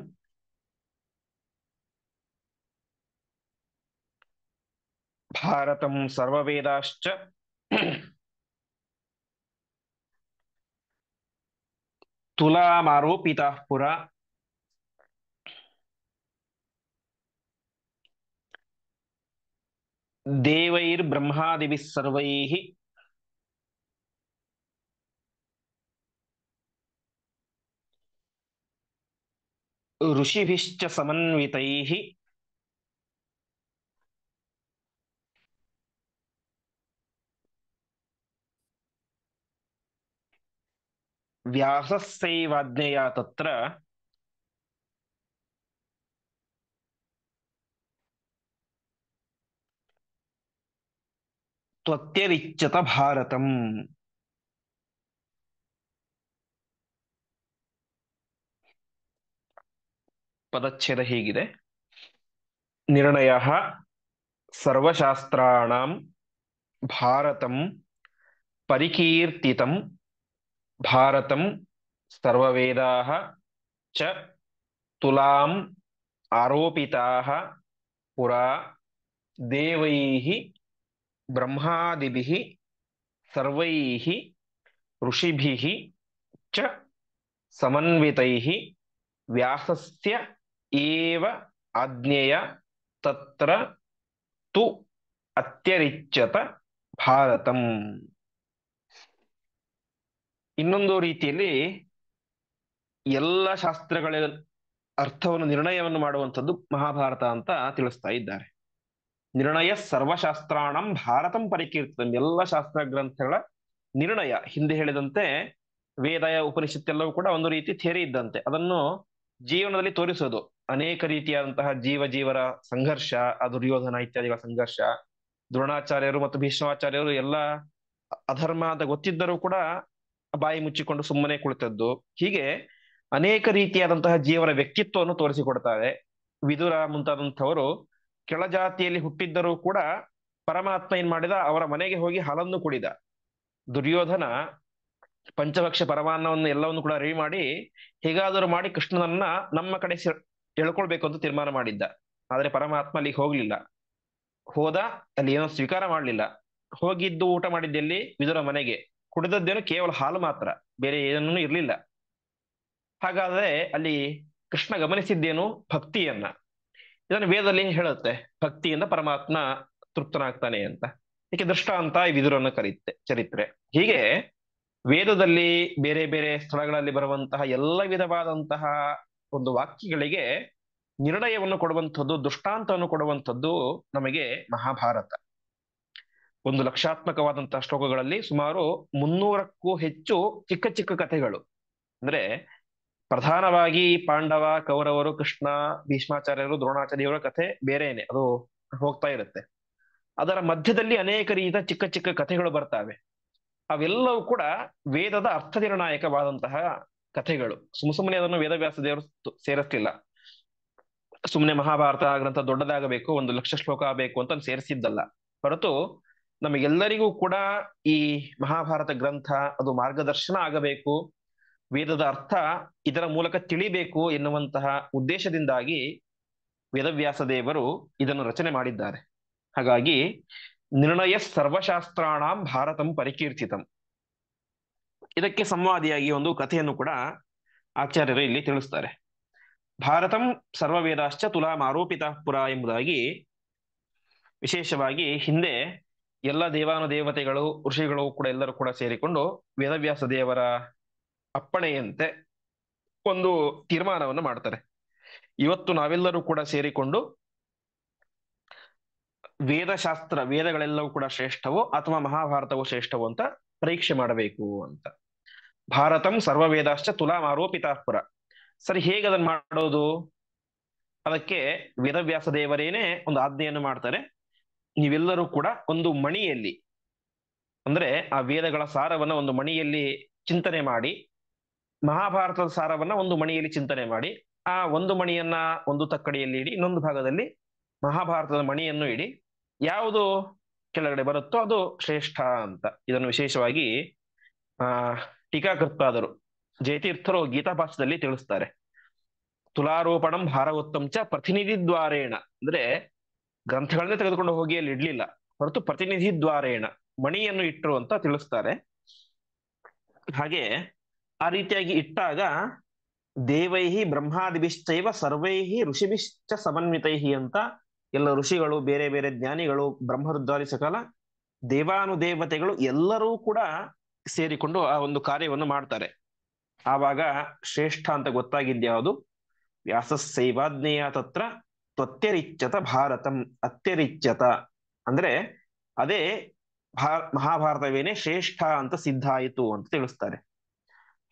ಭಾರತಂ ಸರ್ವವೇದಾಶ್ಚ ತುಲಾಮಾರೋಪಿತಃ ಪುರ ದೇವೈರ್ಬ್ರಹ್ಮಾದಿಭಿಃ ಸರ್ವೈಃ ಋಷಿಭಿಶ್ಚ ಸಮನ್ವಿತೈಃ ವ್ಯಾಸಸ್ಯೈವಾಜ್ಞೆಯ ತತ್ರ ತ್ವತ್ಯರಿಚ್ಯತ ಭಾರತಂ. ಪದಚ್ಛೇದ ಹೀಗಿದೆ: ನಿರ್ಣಯಃ ಸರ್ವಶಾಸ್ತ್ರಾಣಾಂ ಭಾರತಂ ಪರಿಕೀರ್ತಿತಂ ಭಾರತಂ ಸರ್ವವೇದಾಃ ಚ ತುಲಾಂ ಆರೋಪಿತಾಃ ಪುರಾ ದೇವೈಃ ಬ್ರಹ್ಮಾದಿಭಿಃ ಸರ್ವೈಃ ಋಷಿಭಿಃ ಚ ಸಮನ್ವಿತೈಃ ವ್ಯಾಸಸ್ಯ ಏವ ಆಜ್ಞೆಯ ತತ್ರ ತು ಅತ್ಯರಿಚ್ಯತ ಭಾರತಂ. ಇನ್ನೊಂದು ರೀತಿಯಲ್ಲಿ ಎಲ್ಲ ಶಾಸ್ತ್ರಗಳ ಅರ್ಥವನ್ನು ನಿರ್ಣಯವನ್ನು ಮಾಡುವಂಥದ್ದು ಮಹಾಭಾರತ ಅಂತ ತಿಳಿಸ್ತಾ ಇದ್ದಾರೆ. ನಿರ್ಣಯ ಸರ್ವಶಾಸ್ತ್ರಾಣಂ ಭಾರತಂ ಪರಿಕೀರ್ತಿತಂ. ಎಲ್ಲ ಶಾಸ್ತ್ರ ಗ್ರಂಥಗಳ ನಿರ್ಣಯ, ಹಿಂದೆ ಹೇಳಿದಂತೆ ವೇದ ಉಪನಿಷತ್ತೆಲ್ಲವೂ ಕೂಡ ಒಂದು ರೀತಿ ಥಿಯರಿ ಇದ್ದಂತೆ, ಅದನ್ನು ಜೀವನದಲ್ಲಿ ತೋರಿಸೋದು. ಅನೇಕ ರೀತಿಯಾದಂತಹ ಜೀವರ ಸಂಘರ್ಷ, ಆ ದುರ್ಯೋಧನ ಇತ್ಯಾದಿಗಳ ಸಂಘರ್ಷ, ದ್ರೋಣಾಚಾರ್ಯರು ಮತ್ತು ಭೀಷ್ಮಾಚಾರ್ಯರು ಎಲ್ಲ ಅಧರ್ಮ ಅಂತ ಗೊತ್ತಿದ್ದರೂ ಕೂಡ ಬಾಯಿ ಮುಚ್ಚಿಕೊಂಡು ಸುಮ್ಮನೆ ಕುಳಿತದ್ದು, ಹೀಗೆ ಅನೇಕ ರೀತಿಯಾದಂತಹ ಜೀವರ ವ್ಯಕ್ತಿತ್ವವನ್ನು ತೋರಿಸಿಕೊಡ್ತಾರೆ. ವಿದುರ ಮುಂತಾದಂಥವರು ಕೆಳಜಾತಿಯಲ್ಲಿ ಹುಟ್ಟಿದ್ದರೂ ಕೂಡ ಪರಮಾತ್ಮ ಏನ್ ಮಾಡಿದ, ಅವರ ಮನೆಗೆ ಹೋಗಿ ಹಾಲನ್ನು ಕುಡಿದ. ದುರ್ಯೋಧನ ಪಂಚಭಕ್ಷ ಪರಮಾನ್ನವನ್ನು ಎಲ್ಲವನ್ನು ಕೂಡ ರೆಡಿ ಮಾಡಿ ಹೇಗಾದರೂ ಮಾಡಿ ಕೃಷ್ಣನನ್ನ ನಮ್ಮ ಕಡೆ ಎಳ್ಕೊಳ್ಬೇಕು ಅಂತ ತೀರ್ಮಾನ ಮಾಡಿದ್ದ. ಆದ್ರೆ ಪರಮಾತ್ಮ ಅಲ್ಲಿಗೆ ಹೋಗ್ಲಿಲ್ಲ. ಹೋದ, ಅಲ್ಲಿ ಏನೋ ಸ್ವೀಕಾರ ಮಾಡ್ಲಿಲ್ಲ. ಹೋಗಿದ್ದು ಊಟ ಮಾಡಿದ್ದೆಲ್ಲಿ? ವಿದುರ ಮನೆಗೆ. ಕುಡಿದದ್ದೇನು ಕೇವಲ ಹಾಲು ಮಾತ್ರ, ಬೇರೆ ಏನನ್ನೂ ಇರ್ಲಿಲ್ಲ. ಹಾಗಾದ್ರೆ ಅಲ್ಲಿ ಕೃಷ್ಣ ಗಮನಿಸಿದ್ದೇನು? ಭಕ್ತಿಯನ್ನ. ಇದನ್ನು ವೇದದಲ್ಲಿ ಹೇಳುತ್ತೆ, ಭಕ್ತಿಯಿಂದ ಪರಮಾತ್ಮ ತೃಪ್ತನಾಗ್ತಾನೆ ಅಂತ. ಇದಕ್ಕೆ ದೃಷ್ಟಾಂತ ಈ ವಿದುರನ ಚರಿತ್ರೆ. ಹೀಗೆ ವೇದದಲ್ಲಿ ಬೇರೆ ಬೇರೆ ಸ್ಥಳಗಳಲ್ಲಿ ಬರುವಂತಹ ಎಲ್ಲ ವಿಧವಾದಂತಹ ಒಂದು ವಾಕ್ಯಗಳಿಗೆ ನಿರ್ಣಯವನ್ನು ಕೊಡುವಂಥದ್ದು, ದೃಷ್ಟಾಂತವನ್ನು ಕೊಡುವಂಥದ್ದು ನಮಗೆ ಮಹಾಭಾರತ. 1,00,000ತ್ಮಕವಾದಂತಹ ಶ್ಲೋಕಗಳಲ್ಲಿ ಸುಮಾರು 300ಕ್ಕೂ ಹೆಚ್ಚು ಚಿಕ್ಕ ಚಿಕ್ಕ ಕಥೆಗಳು. ಅಂದ್ರೆ ಪ್ರಧಾನವಾಗಿ ಪಾಂಡವ, ಕೌರವರು, ಕೃಷ್ಣ, ಭೀಷ್ಮಾಚಾರ್ಯರು, ದ್ರೋಣಾಚಾರ್ಯವರ ಕಥೆ ಬೇರೆನೆ, ಅದು ಹೋಗ್ತಾ ಇರುತ್ತೆ. ಅದರ ಮಧ್ಯದಲ್ಲಿ ಅನೇಕ ರೀತಿಯ ಚಿಕ್ಕ ಚಿಕ್ಕ ಕಥೆಗಳು ಬರ್ತಾವೆ. ಅವೆಲ್ಲವೂ ಕೂಡ ವೇದದ ಅರ್ಥ ನಿರ್ಣಾಯಕವಾದಂತಹ ಕಥೆಗಳು. ಸುಮ್ಮನೆ ಅದನ್ನು ವೇದವ್ಯಾಸ ದೇವರು ಸೇರಿಸ್ಲಿಲ್ಲ. ಸುಮ್ಮನೆ ಮಹಾಭಾರತ ಗ್ರಂಥ ದೊಡ್ಡದಾಗಬೇಕು, 1,00,000 ಶ್ಲೋಕ ಆಗಬೇಕು ಅಂತ ಸೇರಿಸಿದ್ದಲ್ಲ. ಹೊರತು ನಮಗೆಲ್ಲರಿಗೂ ಕೂಡ ಈ ಮಹಾಭಾರತ ಗ್ರಂಥ ಅದು ಮಾರ್ಗದರ್ಶನ ಆಗಬೇಕು, ವೇದದ ಅರ್ಥ ಇದರ ಮೂಲಕ ತಿಳಿಬೇಕು ಎನ್ನುವಂತಹ ಉದ್ದೇಶದಿಂದಾಗಿ ವೇದವ್ಯಾಸ ದೇವರು ಇದನ್ನು ರಚನೆ ಮಾಡಿದ್ದಾರೆ. ಹಾಗಾಗಿ ನಿರ್ಣಯ ಸರ್ವಶಾಸ್ತ್ರಾಣಾಂ ಭಾರತಂ ಪರಿಕೀರ್ತಿತಂ. ಇದಕ್ಕೆ ಸಂವಾದಿಯಾಗಿ ಒಂದು ಕಥೆಯನ್ನು ಕೂಡ ಆಚಾರ್ಯರು ಇಲ್ಲಿ ತಿಳಿಸ್ತಾರೆ. ಭಾರತಂ ಸರ್ವವೇದಾಶ್ಚ ತುಲಾಂ ಆರೋಪಿತ ಪುರ ಎಂಬುದಾಗಿ ವಿಶೇಷವಾಗಿ ಹಿಂದೆ ಎಲ್ಲ ದೇವಾನುದೇವತೆಗಳು, ಋಷಿಗಳು ಕೂಡ ಎಲ್ಲರೂ ಕೂಡ ಸೇರಿಕೊಂಡು ವೇದವ್ಯಾಸ ದೇವರ ಅಪ್ಪಣೆಯಂತೆ ಒಂದು ತೀರ್ಮಾನವನ್ನು ಮಾಡ್ತಾರೆ. ಇವತ್ತು ನಾವೆಲ್ಲರೂ ಕೂಡ ಸೇರಿಕೊಂಡು ವೇದಗಳೆಲ್ಲವೂ ಕೂಡ ಶ್ರೇಷ್ಠವೋ ಅಥವಾ ಮಹಾಭಾರತವೋ ಶ್ರೇಷ್ಠವೋ ಅಂತ ಪರೀಕ್ಷೆ ಮಾಡಬೇಕು ಅಂತ. ಭಾರತಂ ಸರ್ವವೇದಾಶ್ಚ ತುಲಾಂ ಆರೋಪಿತ ಪುರ. ಸರಿ, ಹೇಗೆ ಅದನ್ನು ಮಾಡೋದು? ಅದಕ್ಕೆ ವೇದವ್ಯಾಸ ದೇವರೇನೆ ಒಂದು ಆಜ್ಞೆಯನ್ನು ಮಾಡ್ತಾರೆ. ನೀವೆಲ್ಲರೂ ಕೂಡ ಒಂದು ಮಣಿಯಲ್ಲಿ, ಅಂದ್ರೆ ಆ ವೇದಗಳ ಸಾರವನ್ನ ಒಂದು ಮಣಿಯಲ್ಲಿ ಚಿಂತನೆ ಮಾಡಿ, ಮಹಾಭಾರತದ ಸಾರವನ್ನ ಒಂದು ಮಣಿಯಲ್ಲಿ ಚಿಂತನೆ ಮಾಡಿ, ಆ ಒಂದು ಮಣಿಯನ್ನ ಒಂದು ತಕ್ಕಡಿಯಲ್ಲಿ ಇಡಿ, ಇನ್ನೊಂದು ಭಾಗದಲ್ಲಿ ಮಹಾಭಾರತದ ಮಣಿಯನ್ನು ಇಡಿ. ಯಾವುದು ಕೆಳಗಡೆ ಬರುತ್ತೋ ಅದು ಶ್ರೇಷ್ಠ ಅಂತ. ಇದನ್ನು ವಿಶೇಷವಾಗಿ ಟೀಕಾಕೃತ್ಪಾದರು ಜಯತೀರ್ಥರು ಗೀತಾಭಾಷ್ಯದಲ್ಲಿ ತಿಳಿಸ್ತಾರೆ. ತುಲಾರೋಪಣಂ ಭಾರವೋತ್ತಂ ಚ ಪ್ರತಿನಿಧಿ ದ್ವಾರೇಣ, ಅಂದ್ರೆ ಗ್ರಂಥಗಳನ್ನೇ ತೆಗೆದುಕೊಂಡು ಹೋಗಿ ಅಲ್ಲಿ ಇಡ್ಲಿಲ್ಲ, ಹೊರತು ಪ್ರತಿನಿಧಿ ದ್ವಾರೇಣ ಮಣಿಯನ್ನು ಇಟ್ಟರು ಅಂತ ತಿಳಿಸ್ತಾರೆ. ಹಾಗೆ ಆ ರೀತಿಯಾಗಿ ಇಟ್ಟಾಗ ದೇವೈಹಿ ಬ್ರಹ್ಮಾದಿಭಿಶ್ಚೈವ ಸರ್ವೈಹಿ ಋಷಿಭಿಶ್ಚ ಸಮನ್ವಿತೈಹಿ ಅಂತ ಎಲ್ಲ ಋಷಿಗಳು, ಬೇರೆ ಬೇರೆ ಜ್ಞಾನಿಗಳು, ಬ್ರಹ್ಮರುದ್ರಾದಿ ಸಕಲ ದೇವಾನುದೇವತೆಗಳು ಎಲ್ಲರೂ ಕೂಡ ಸೇರಿಕೊಂಡು ಆ ಒಂದು ಕಾರ್ಯವನ್ನು ಮಾಡ್ತಾರೆ. ಆವಾಗ ಶ್ರೇಷ್ಠ ಅಂತ ಗೊತ್ತಾಗಿದ್ಯಾವುದು? ವ್ಯಾಸಸ್ಸೈವಾಜ್ಞೇಯ ತತ್ರ ತ್ವತ್ಯರಿಚ್ಯತ ಭಾರತಂ. ಅತ್ಯರಿಚ್ಯತ ಅಂದ್ರೆ ಅದೇ ಮಹಾಭಾರತವೇನೆ ಶ್ರೇಷ್ಠ ಅಂತ ಸಿದ್ಧ ಆಯಿತು ಅಂತ ತಿಳಿಸ್ತಾರೆ.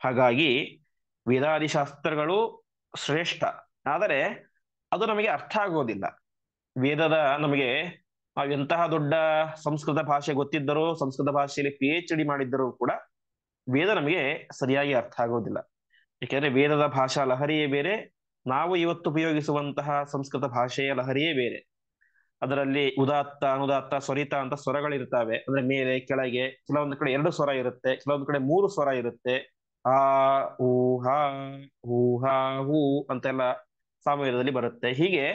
ಹಾಗಾಗಿ ವೇದಾದಿ ಶಾಸ್ತ್ರಗಳು ಶ್ರೇಷ್ಠ, ಆದರೆ ಅದು ನಮಗೆ ಅರ್ಥ ಆಗೋದಿಲ್ಲ. ವೇದದ ನಮಗೆ ಎಂತಹ ದೊಡ್ಡ ಸಂಸ್ಕೃತ ಭಾಷೆ ಗೊತ್ತಿದ್ದರೂ, ಸಂಸ್ಕೃತ ಭಾಷೆಯಲ್ಲಿ PhD ಮಾಡಿದ್ದರೂ ಕೂಡ ವೇದ ನಮಗೆ ಸರಿಯಾಗಿ ಅರ್ಥ ಆಗೋದಿಲ್ಲ. ಯಾಕೆಂದ್ರೆ ವೇದದ ಭಾಷಾ ಲಹರಿಯೇ ಬೇರೆ, ನಾವು ಇವತ್ತು ಉಪಯೋಗಿಸುವಂತಹ ಸಂಸ್ಕೃತ ಭಾಷೆಯ ಲಹರಿಯೇ ಬೇರೆ. ಅದರಲ್ಲಿ ಉದಾತ್ತ, ಅನುದಾತ್ತ, ಸ್ವರಿತ ಅಂತ ಸ್ವರಗಳಿರ್ತವೆ. ಅಂದ್ರೆ ಮೇಲೆ ಕೆಳಗೆ, ಕೆಲವೊಂದು ಕಡೆ 2 ಸ್ವರ ಇರುತ್ತೆ, ಕೆಲವೊಂದು ಕಡೆ 3 ಸ್ವರ ಇರುತ್ತೆ. ಆ ಹೂ ಹಾ, ಹೂ ಹಾ ಹೂ ಅಂತೆಲ್ಲ ಸಾಮವೇದದಲ್ಲಿ ಬರುತ್ತೆ. ಹೀಗೆ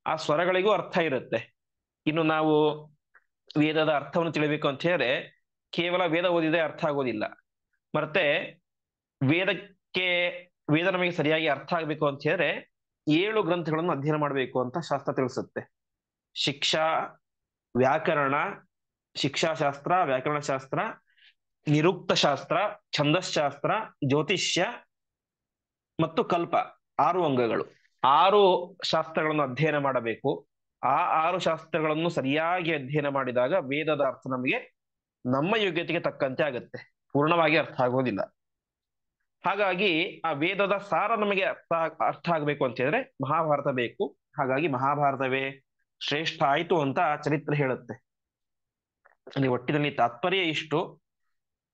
ಆ ಸ್ವರಗಳಿಗೂ ಅರ್ಥ ಇರುತ್ತೆ. ಇನ್ನು ನಾವು ವೇದದ ಅರ್ಥವನ್ನು ತಿಳಿಬೇಕು ಅಂತ ಹೇಳಿದ್ರೆ ಕೇವಲ ವೇದ ಓದಿದ್ರೆ ಅರ್ಥ ಆಗೋದಿಲ್ಲ. ಮತ್ತೆ ವೇದಕ್ಕೆ ವೇದ ನಮಗೆ ಸರಿಯಾಗಿ ಅರ್ಥ ಆಗ್ಬೇಕು ಅಂತ ಹೇಳಿದ್ರೆ 7 ಗ್ರಂಥಗಳನ್ನು ಅಧ್ಯಯನ ಮಾಡಬೇಕು ಅಂತ ಶಾಸ್ತ್ರ ತಿಳಿಸುತ್ತೆ. ಶಿಕ್ಷಾ, ವ್ಯಾಕರಣ, ಶಿಕ್ಷಾಶಾಸ್ತ್ರ, ವ್ಯಾಕರಣಶಾಸ್ತ್ರ, ನಿರುಕ್ತ ಶಾಸ್ತ್ರ, ಛಂದಶಾಸ್ತ್ರ, ಜ್ಯೋತಿಷ್ಯ ಮತ್ತು ಕಲ್ಪ, 6 ಅಂಗಗಳು. 6 ಶಾಸ್ತ್ರಗಳನ್ನು ಅಧ್ಯಯನ ಮಾಡಬೇಕು. ಆ 6 ಶಾಸ್ತ್ರಗಳನ್ನು ಸರಿಯಾಗಿ ಅಧ್ಯಯನ ಮಾಡಿದಾಗ ವೇದದ ಅರ್ಥ ನಮಗೆ ನಮ್ಮ ಯೋಗ್ಯತೆಗೆ ತಕ್ಕಂತೆ ಆಗುತ್ತೆ, ಪೂರ್ಣವಾಗಿ ಅರ್ಥ ಆಗೋದಿಲ್ಲ. ಹಾಗಾಗಿ ಆ ವೇದದ ಸಾರ ನಮಗೆ ಅರ್ಥ ಆಗ್ಬೇಕು ಅಂತ ಹೇಳಿದ್ರೆ ಮಹಾಭಾರತ ಬೇಕು. ಹಾಗಾಗಿ ಮಹಾಭಾರತವೇ ಶ್ರೇಷ್ಠ ಆಯ್ತು ಅಂತ ಚರಿತ್ರೆ ಹೇಳುತ್ತೆ. ಅಲ್ಲಿ ಒಟ್ಟಿನಲ್ಲಿ ತಾತ್ಪರ್ಯ ಇಷ್ಟು,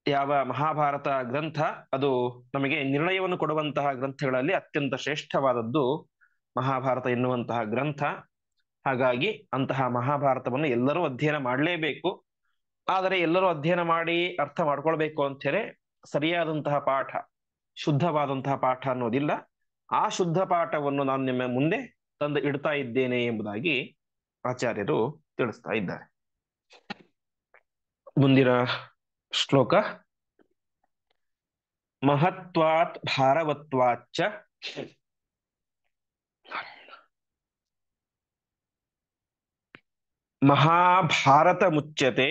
ಯಾವ ಮಹಾಭಾರತ ಗ್ರಂಥ ಅದು ನಮಗೆ ನಿರ್ಣಯವನ್ನು ಕೊಡುವಂತಹ ಗ್ರಂಥಗಳಲ್ಲಿ ಅತ್ಯಂತ ಶ್ರೇಷ್ಠವಾದದ್ದು ಮಹಾಭಾರತ ಎನ್ನುವಂತಹ ಗ್ರಂಥ. ಹಾಗಾಗಿ ಅಂತಹ ಮಹಾಭಾರತವನ್ನು ಎಲ್ಲರೂ ಅಧ್ಯಯನ ಮಾಡಲೇಬೇಕು. ಆದರೆ ಎಲ್ಲರೂ ಅಧ್ಯಯನ ಮಾಡಿ ಅರ್ಥ ಮಾಡ್ಕೊಳ್ಬೇಕು ಅಂತ ಹೇಳಿ ಸರಿಯಾದಂತಹ ಪಾಠ, ಶುದ್ಧವಾದಂತಹ ಪಾಠ ಅನ್ನೋದಿಲ್ಲ. ಆ ಶುದ್ಧ ಪಾಠವನ್ನು ನಾನು ನಿಮ್ಮ ಮುಂದೆ ತಂದು ಇಡ್ತಾ ಇದ್ದೇನೆ ಎಂಬುದಾಗಿ ಆಚಾರ್ಯರು ತಿಳಿಸ್ತಾ ಇದ್ದಾರೆ. ಮುಂದಿನ ಶ್ಲೋಕ, ಮಹತ್ವಾತ್ ಭಾರವತ್ವಾಚ್ಚ ಮಹಾಭಾರತ ಮುಚ್ಯತೆ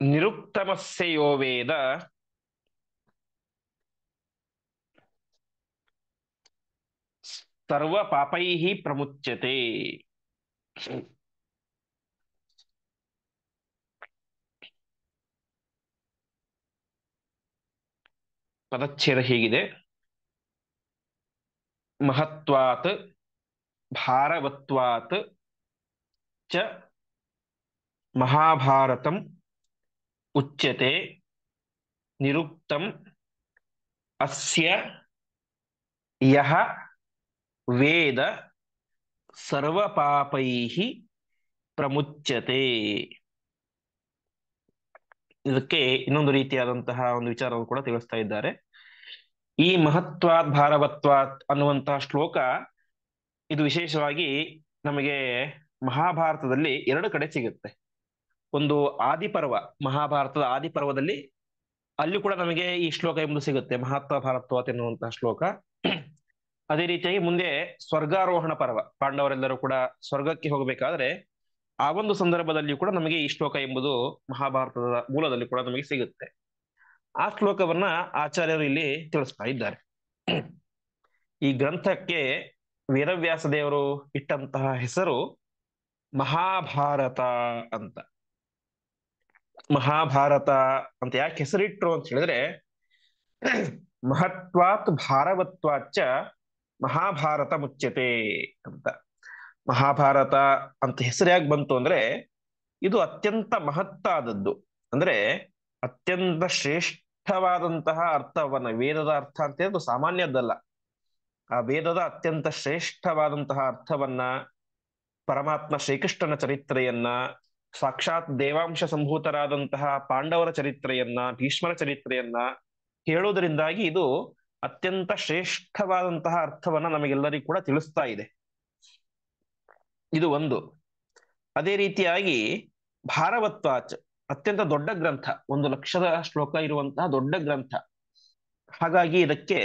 ನಿರುಕ್ತಮಸ್ಯ ಯೋ ವೇದ ಸರ್ವ ಪಾಪೈಃ ಪ್ರಮುಚ್ಯತೆ. ಪದಚ್ಛೇದ ಹೀಗಿದೆ: ಮಹತ್ವಾತ್ ಭಾರವತ್ವಾತ್ ಚ ಮಹಾಭಾರತಂ ಉಚ್ಯತೆ ನಿರುಕ್ತಂ ಅಸ್ಯ ಯಹ ವೇದ ಸರ್ವಪಾಪೈಃ ಪ್ರಮುಚ್ಯತೆ. ಇದಕ್ಕೆ ಇನ್ನೊಂದು ರೀತಿಯಾದಂತಹ ಒಂದು ವಿಚಾರವನ್ನು ಕೂಡ ತಿಳಿಸ್ತಾ ಇದ್ದಾರೆ. ಈ ಮಹತ್ವಾತ್ ಭಾರವತ್ವಾತ್ ಅನ್ನುವಂತಹ ಶ್ಲೋಕ ಇದು ವಿಶೇಷವಾಗಿ ನಮಗೆ ಮಹಾಭಾರತದಲ್ಲಿ 2 ಕಡೆ ಸಿಗುತ್ತೆ. ಒಂದು ಆದಿಪರ್ವ, ಮಹಾಭಾರತದ ಆದಿಪರ್ವದಲ್ಲಿ ಅಲ್ಲಿ ಕೂಡ ನಮಗೆ ಈ ಶ್ಲೋಕ ಎಂಬುದು ಸಿಗುತ್ತೆ, ಮಹತ್ವ ಭಾರತ್ವಾತ್ ಎನ್ನುವಂತಹ ಶ್ಲೋಕ. ಅದೇ ರೀತಿಯಾಗಿ ಮುಂದೆ ಸ್ವರ್ಗಾರೋಹಣ ಪರ್ವ, ಪಾಂಡವರೆಲ್ಲರೂ ಕೂಡ ಸ್ವರ್ಗಕ್ಕೆ ಹೋಗಬೇಕಾದ್ರೆ ಆ ಒಂದು ಸಂದರ್ಭದಲ್ಲಿಯೂ ಕೂಡ ನಮಗೆ ಈ ಶ್ಲೋಕ ಎಂಬುದು ಮಹಾಭಾರತದ ಮೂಲದಲ್ಲಿ ಕೂಡ ನಮಗೆ ಸಿಗುತ್ತೆ. ಆ ಶ್ಲೋಕವನ್ನ ಆಚಾರ್ಯರು ಇಲ್ಲಿ ತಿಳಿಸ್ತಾ ಇದ್ದಾರೆ. ಈ ಗ್ರಂಥಕ್ಕೆ ವೇದವ್ಯಾಸ ದೇವರು ಇಟ್ಟಂತಹ ಹೆಸರು ಮಹಾಭಾರತ ಅಂತ. ಮಹಾಭಾರತ ಅಂತ ಯಾಕೆ ಹೆಸರಿಟ್ರು ಅಂತ ಹೇಳಿದ್ರೆ, ಮಹತ್ವಾತ್ ಭಾರವತ್ವಾಚ್ಚ ಮಹಾಭಾರತ ಮುಚ್ಯತೆ ಅಂತ. ಮಹಾಭಾರತ ಅಂತ ಹೆಸರು ಯಾಕೆ ಬಂತು ಅಂದ್ರೆ, ಇದು ಅತ್ಯಂತ ಮಹತ್ತಾದದ್ದು, ಅಂದ್ರೆ ಅತ್ಯಂತ ಶ್ರೇಷ್ಠವಾದಂತಹ ಅರ್ಥವನ್ನ, ವೇದದ ಅರ್ಥ ಅಂತ ಹೇಳಿದ್ರೆ ಸಾಮಾನ್ಯದ್ದಲ್ಲ. ಆ ವೇದದ ಅತ್ಯಂತ ಶ್ರೇಷ್ಠವಾದಂತಹ ಅರ್ಥವನ್ನ, ಪರಮಾತ್ಮ ಶ್ರೀಕೃಷ್ಣನ ಚರಿತ್ರೆಯನ್ನ, ಸಾಕ್ಷಾತ್ ದೇವಾಂಶ ಸಂಭೂತರಾದಂತಹ ಪಾಂಡವರ ಚರಿತ್ರೆಯನ್ನ, ಭೀಷ್ಮರ ಚರಿತ್ರೆಯನ್ನ ಹೇಳುವುದರಿಂದಾಗಿ ಇದು ಅತ್ಯಂತ ಶ್ರೇಷ್ಠವಾದಂತಹ ಅರ್ಥವನ್ನ ನಮಗೆಲ್ಲರಿಗೂ ಕೂಡ ತಿಳಿಸ್ತಾ ಇದೆ. ಇದು ಒಂದು. ಅದೇ ರೀತಿಯಾಗಿ ಭಾರವತ್ವಾಚ್, ಅತ್ಯಂತ ದೊಡ್ಡ ಗ್ರಂಥ, 1,00,000 ಶ್ಲೋಕ ಇರುವಂತಹ ದೊಡ್ಡ ಗ್ರಂಥ. ಹಾಗಾಗಿ ಇದಕ್ಕೆ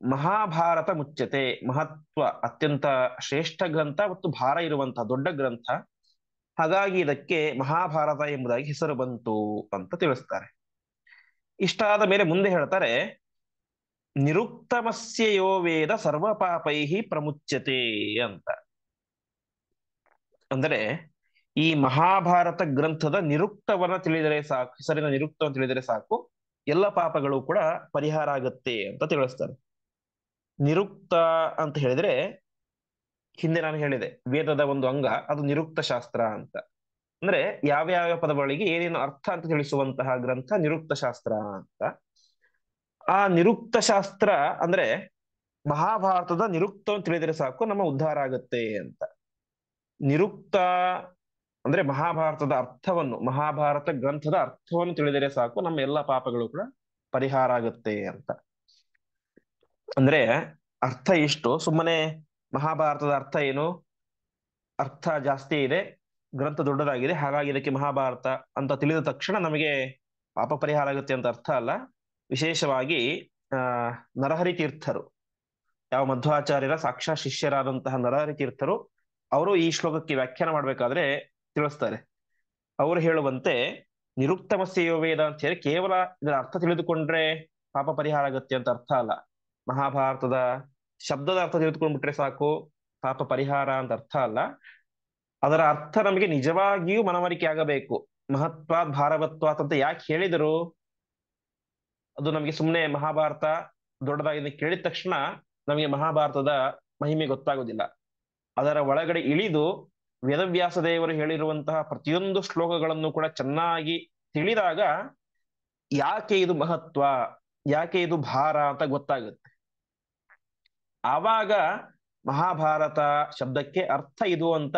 ಮಹಾಭಾರತ ಮುಚ್ಯತೆ, ಮಹತ್ವ, ಅತ್ಯಂತ ಶ್ರೇಷ್ಠ ಗ್ರಂಥ ಮತ್ತು ಭಾರ ಇರುವಂತಹ ದೊಡ್ಡ ಗ್ರಂಥ. ಹಾಗಾಗಿ ಇದಕ್ಕೆ ಮಹಾಭಾರತ ಎಂಬುದಾಗಿ ಹೆಸರು ಬಂತು ಅಂತ ತಿಳಿಸ್ತಾರೆ. ಇಷ್ಟಾದ ಮೇಲೆ ಮುಂದೆ ಹೇಳ್ತಾರೆ, ನಿರುಕ್ತಮಸ್ಯ ಯೋ ವೇದ ಸರ್ವ ಪಾಪೈಹಿ ಪ್ರಮುಚ್ಯತೆ ಅಂತ. ಅಂದರೆ ಈ ಮಹಾಭಾರತ ಗ್ರಂಥದ ನಿರುಕ್ತವನ್ನ ತಿಳಿದರೆ ಸಾಕು, ಹೆಸರಿನ ನಿರುಕ್ತವನ್ನು ತಿಳಿದರೆ ಸಾಕು, ಎಲ್ಲ ಪಾಪಗಳು ಕೂಡ ಪರಿಹಾರ ಆಗುತ್ತೆ ಅಂತ ತಿಳಿಸ್ತಾರೆ. ನಿರುಕ್ತ ಅಂತ ಹೇಳಿದ್ರೆ ಹಿಂದೆ ನಾನು ಹೇಳಿದೆ, ವೇದದ ಒಂದು ಅಂಗ ಅದು ನಿರುಕ್ತ ಶಾಸ್ತ್ರ ಅಂತ. ಅಂದ್ರೆ ಯಾವ್ಯಾವ ಪದಗಳಿಗೆ ಏನೇನು ಅರ್ಥ ಅಂತ ತಿಳಿಸುವಂತಹ ಗ್ರಂಥ ನಿರುಕ್ತ ಶಾಸ್ತ್ರ ಅಂತ. ಆ ನಿರುಕ್ತ ಶಾಸ್ತ್ರ ಅಂದ್ರೆ ಮಹಾಭಾರತದ ನಿರುಕ್ತವನ್ನು ತಿಳಿದರೆ ಸಾಕು ನಮ್ಮ ಉದ್ಧಾರ ಆಗುತ್ತೆ ಅಂತ. ನಿರುಕ್ತ ಅಂದ್ರೆ ಮಹಾಭಾರತದ ಅರ್ಥವನ್ನು, ಮಹಾಭಾರತ ಗ್ರಂಥದ ಅರ್ಥವನ್ನು ತಿಳಿದರೆ ಸಾಕು ನಮ್ಮ ಎಲ್ಲ ಪಾಪಗಳು ಕೂಡ ಪರಿಹಾರ ಆಗುತ್ತೆ ಅಂತ. ಅಂದ್ರೆ ಅರ್ಥ ಇಷ್ಟು, ಸುಮ್ಮನೆ ಮಹಾಭಾರತದ ಅರ್ಥ ಏನು, ಅರ್ಥ ಜಾಸ್ತಿ ಇದೆ, ಗ್ರಂಥ ದೊಡ್ಡದಾಗಿದೆ, ಹಾಗಾಗಿ ಇದಕ್ಕೆ ಮಹಾಭಾರತ ಅಂತ ತಿಳಿದ ತಕ್ಷಣ ನಮಗೆ ಪಾಪ ಪರಿಹಾರ ಆಗುತ್ತೆ ಅಂತ ಅರ್ಥ ಅಲ್ಲ. ವಿಶೇಷವಾಗಿ ಆ ನರಹರಿ ತೀರ್ಥರು, ಯಾವ ಮಧ್ವಾಚಾರ್ಯರ ಸಾಕ್ಷಾತ್ ಶಿಷ್ಯರಾದಂತಹ ನರಹರಿ ತೀರ್ಥರು, ಅವರು ಈ ಶ್ಲೋಕಕ್ಕೆ ವ್ಯಾಖ್ಯಾನ ಮಾಡ್ಬೇಕಾದ್ರೆ ತಿಳಿಸ್ತಾರೆ. ಅವರು ಹೇಳುವಂತೆ ನಿರುಕ್ತಮಸ್ಯ ವೇದ ಅಂತ ಹೇಳಿ ಕೇವಲ ಇದರ ಅರ್ಥ ತಿಳಿದುಕೊಂಡ್ರೆ ಪಾಪ ಪರಿಹಾರ ಆಗುತ್ತೆ ಅಂತ ಅರ್ಥ ಅಲ್ಲ. ಮಹಾಭಾರತದ ಶಬ್ದದ ಅರ್ಥ ತಿಳಿದುಕೊಂಡ್ಬಿಟ್ರೆ ಸಾಕು ಪಾಪ ಪರಿಹಾರ ಅಂತ ಅರ್ಥ ಅಲ್ಲ. ಅದರ ಅರ್ಥ ನಮಗೆ ನಿಜವಾಗಿಯೂ ಮನವರಿಕೆ ಆಗಬೇಕು. ಮಹತ್ವಾತ್ ಭಾರವತ್ವಾತ್ ಅಂತ ಯಾಕೆ ಹೇಳಿದರು, ಅದು ನಮಗೆ ಸುಮ್ಮನೆ ಮಹಾಭಾರತ ದೊಡ್ಡದಾಗಿದೆ ಕೇಳಿದ ತಕ್ಷಣ ನಮಗೆ ಮಹಾಭಾರತದ ಮಹಿಮೆ ಗೊತ್ತಾಗೋದಿಲ್ಲ. ಅದರ ಒಳಗಡೆ ಇಳಿದು ವೇದವ್ಯಾಸ ದೇವರು ಹೇಳಿರುವಂತಹ ಪ್ರತಿಯೊಂದು ಶ್ಲೋಕಗಳನ್ನು ಕೂಡ ಚೆನ್ನಾಗಿ ತಿಳಿದಾಗ ಯಾಕೆ ಇದು ಮಹತ್ವ, ಯಾಕೆ ಇದು ಭಾರ ಅಂತ ಗೊತ್ತಾಗುತ್ತೆ. ಆವಾಗ ಮಹಾಭಾರತ ಶಬ್ದಕ್ಕೆ ಅರ್ಥ ಇದು ಅಂತ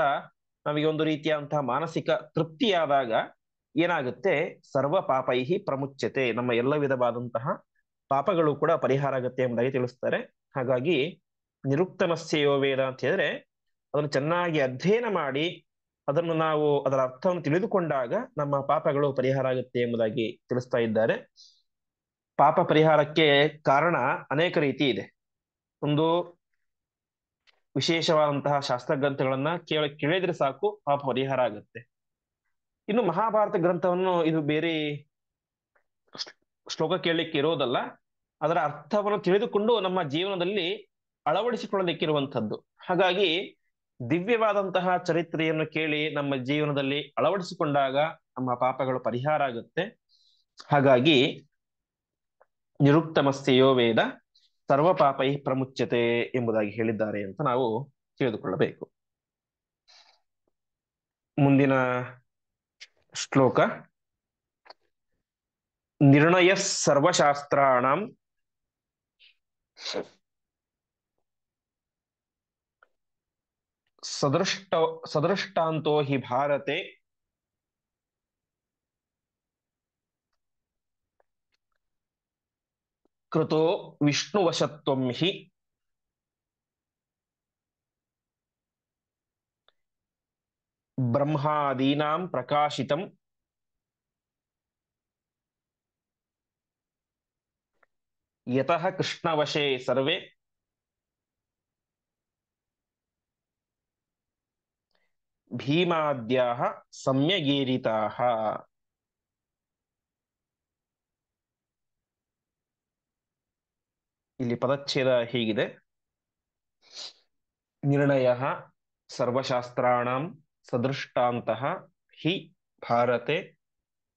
ನಮಗೆ ಒಂದು ರೀತಿಯಾದಂತಹ ಮಾನಸಿಕ ತೃಪ್ತಿಯಾದಾಗ ಏನಾಗುತ್ತೆ, ಸರ್ವ ಪಾಪೈಹಿ ಪ್ರಮುಚ್ಯತೆ, ನಮ್ಮ ಎಲ್ಲ ವಿಧವಾದಂತಹ ಪಾಪಗಳು ಕೂಡ ಪರಿಹಾರ ಆಗುತ್ತೆ ಎಂಬುದಾಗಿ ತಿಳಿಸ್ತಾರೆ. ಹಾಗಾಗಿ ನಿರುಕ್ತಮಸ್ಯೋ ವೇದ ಅಂತ ಹೇಳಿದ್ರೆ ಅದನ್ನು ಚೆನ್ನಾಗಿ ಅಧ್ಯಯನ ಮಾಡಿ ಅದನ್ನು ನಾವು ಅದರ ಅರ್ಥವನ್ನು ತಿಳಿದುಕೊಂಡಾಗ ನಮ್ಮ ಪಾಪಗಳು ಪರಿಹಾರ ಆಗುತ್ತೆ ಎಂಬುದಾಗಿ ತಿಳಿಸ್ತಾ ಇದ್ದಾರೆ. ಪಾಪ ಪರಿಹಾರಕ್ಕೆ ಕಾರಣ ಅನೇಕ ರೀತಿ ಇದೆ. ಒಂದು ವಿಶೇಷವಾದಂತಹ ಶಾಸ್ತ್ರ ಗ್ರಂಥಗಳನ್ನ ಕೇಳಿದ್ರೆ ಸಾಕು ಪಾಪ ಪರಿಹಾರ ಆಗುತ್ತೆ. ಇನ್ನು ಮಹಾಭಾರತ ಗ್ರಂಥವನ್ನು ಇದು ಬೇರೆ ಶ್ಲೋಕ ಕೇಳಲಿಕ್ಕೆ ಇರೋದಲ್ಲ, ಅದರ ಅರ್ಥವನ್ನು ತಿಳಿದುಕೊಂಡು ನಮ್ಮ ಜೀವನದಲ್ಲಿ ಅಳವಡಿಸಿಕೊಳ್ಳಲಿಕ್ಕಿರುವಂಥದ್ದು. ಹಾಗಾಗಿ ದಿವ್ಯವಾದಂತಹ ಚರಿತ್ರೆಯನ್ನು ಕೇಳಿ ನಮ್ಮ ಜೀವನದಲ್ಲಿ ಅಳವಡಿಸಿಕೊಂಡಾಗ ನಮ್ಮ ಪಾಪಗಳು ಪರಿಹಾರ ಆಗುತ್ತೆ. ಹಾಗಾಗಿ ನಿರುಕ್ತಮಸ್ಯೋ ವೇದ ಸರ್ವ ಪಾಪೈ ಪ್ರಮುಚ್ಯತೆ ಎಂಬುದಾಗಿ ಹೇಳಿದ್ದಾರೆ ಅಂತ ನಾವು ತಿಳಿದುಕೊಳ್ಳಬೇಕು. ಮುಂದಿನ ಶ್ಲೋಕ, ನಿರ್ಣಯ ಸರ್ವಶಾಸ್ತ್ರಾಣಂ ಸದೃಷ್ಟಾಂತೋ ಹಿ ಭಾರತೆ ಕೃತೋ ವಿಷ್ಣುವಶತ್ವಂ ಹಿ ಬ್ರಹ್ಮಾದೀನಾಂ ಪ್ರಕಾಶಿತಂ ಯತಃ ಕೃಷ್ಣವಶೇ ಸರ್ವೇ ಭೀಮಾದ್ಯಾಃ ಸಮ್ಯಗೀರಿತಾಃ. ಇಲ್ಲಿ ಪದಚ್ಛೇದ ಹೀಗಿದೆ, ನಿರ್ಣಯಃ ಸರ್ವಶಾಸ್ತ್ರಾಣಾಂ ಸದೃಷ್ಟಾಂತಃ ಹಿ ಭಾರತೆ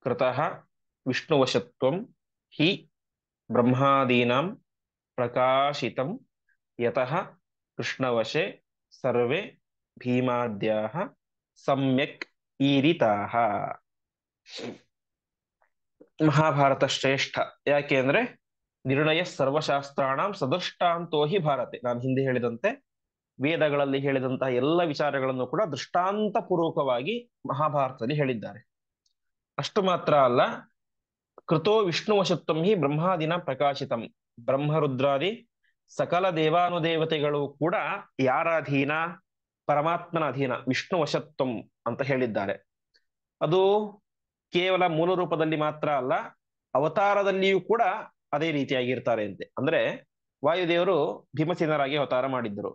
ಕೃತಃ ವಿಷ್ಣುವಶತ್ವಂ ಹಿ ಬ್ರಹ್ಮಾದೀನಾಂ ಪ್ರಕಾಶಿತಂ ಯತಃ ಕೃಷ್ಣವಶೇ ಸರ್ವೇ ಭೀಮಾದ್ಯಾಃ ಸಮ್ಯಕ್ ಈರಿತಾಃ. ಮಹಾಭಾರತ ಶ್ರೇಷ್ಠ ಯಾಕೆ ಅಂದ್ರೆ ನಿರ್ಣಯ ಸರ್ವಶಾಸ್ತ್ರಾಣಂ ಸದೃಷ್ಟಾಂತೋ ಹಿ ಭಾರತೆ, ನಾನು ಹಿಂದೆ ಹೇಳಿದಂತೆ ವೇದಗಳಲ್ಲಿ ಹೇಳಿದಂತಹ ಎಲ್ಲ ವಿಚಾರಗಳನ್ನು ಕೂಡ ದೃಷ್ಟಾಂತ ಪೂರ್ವಕವಾಗಿ ಮಹಾಭಾರತದಲ್ಲಿ ಹೇಳಿದ್ದಾರೆ. ಅಷ್ಟು ಮಾತ್ರ ಅಲ್ಲ, ಕೃತೋ ವಿಷ್ಣುವಶತ್ವಂ ಹಿ ಬ್ರಹ್ಮಾದಿನ ಪ್ರಕಾಶಿತಂ, ಬ್ರಹ್ಮರುದ್ರಾದಿ ಸಕಲ ದೇವಾನುದೇವತೆಗಳು ಕೂಡ ಯಾರ ಅಧೀನ, ಪರಮಾತ್ಮನ ಅಧೀನ, ವಿಷ್ಣು ವಶತ್ವಂ ಅಂತ ಹೇಳಿದ್ದಾರೆ. ಅದು ಕೇವಲ ಮೂಲ ರೂಪದಲ್ಲಿ ಮಾತ್ರ ಅಲ್ಲ, ಅವತಾರದಲ್ಲಿಯೂ ಕೂಡ ಅದೇ ರೀತಿಯಾಗಿರ್ತಾರೆ ಅಂತೆ. ಅಂದ್ರೆ ವಾಯುದೇವರು ಭೀಮಸೇನರಾಗಿ ಅವತಾರ ಮಾಡಿದ್ದರು.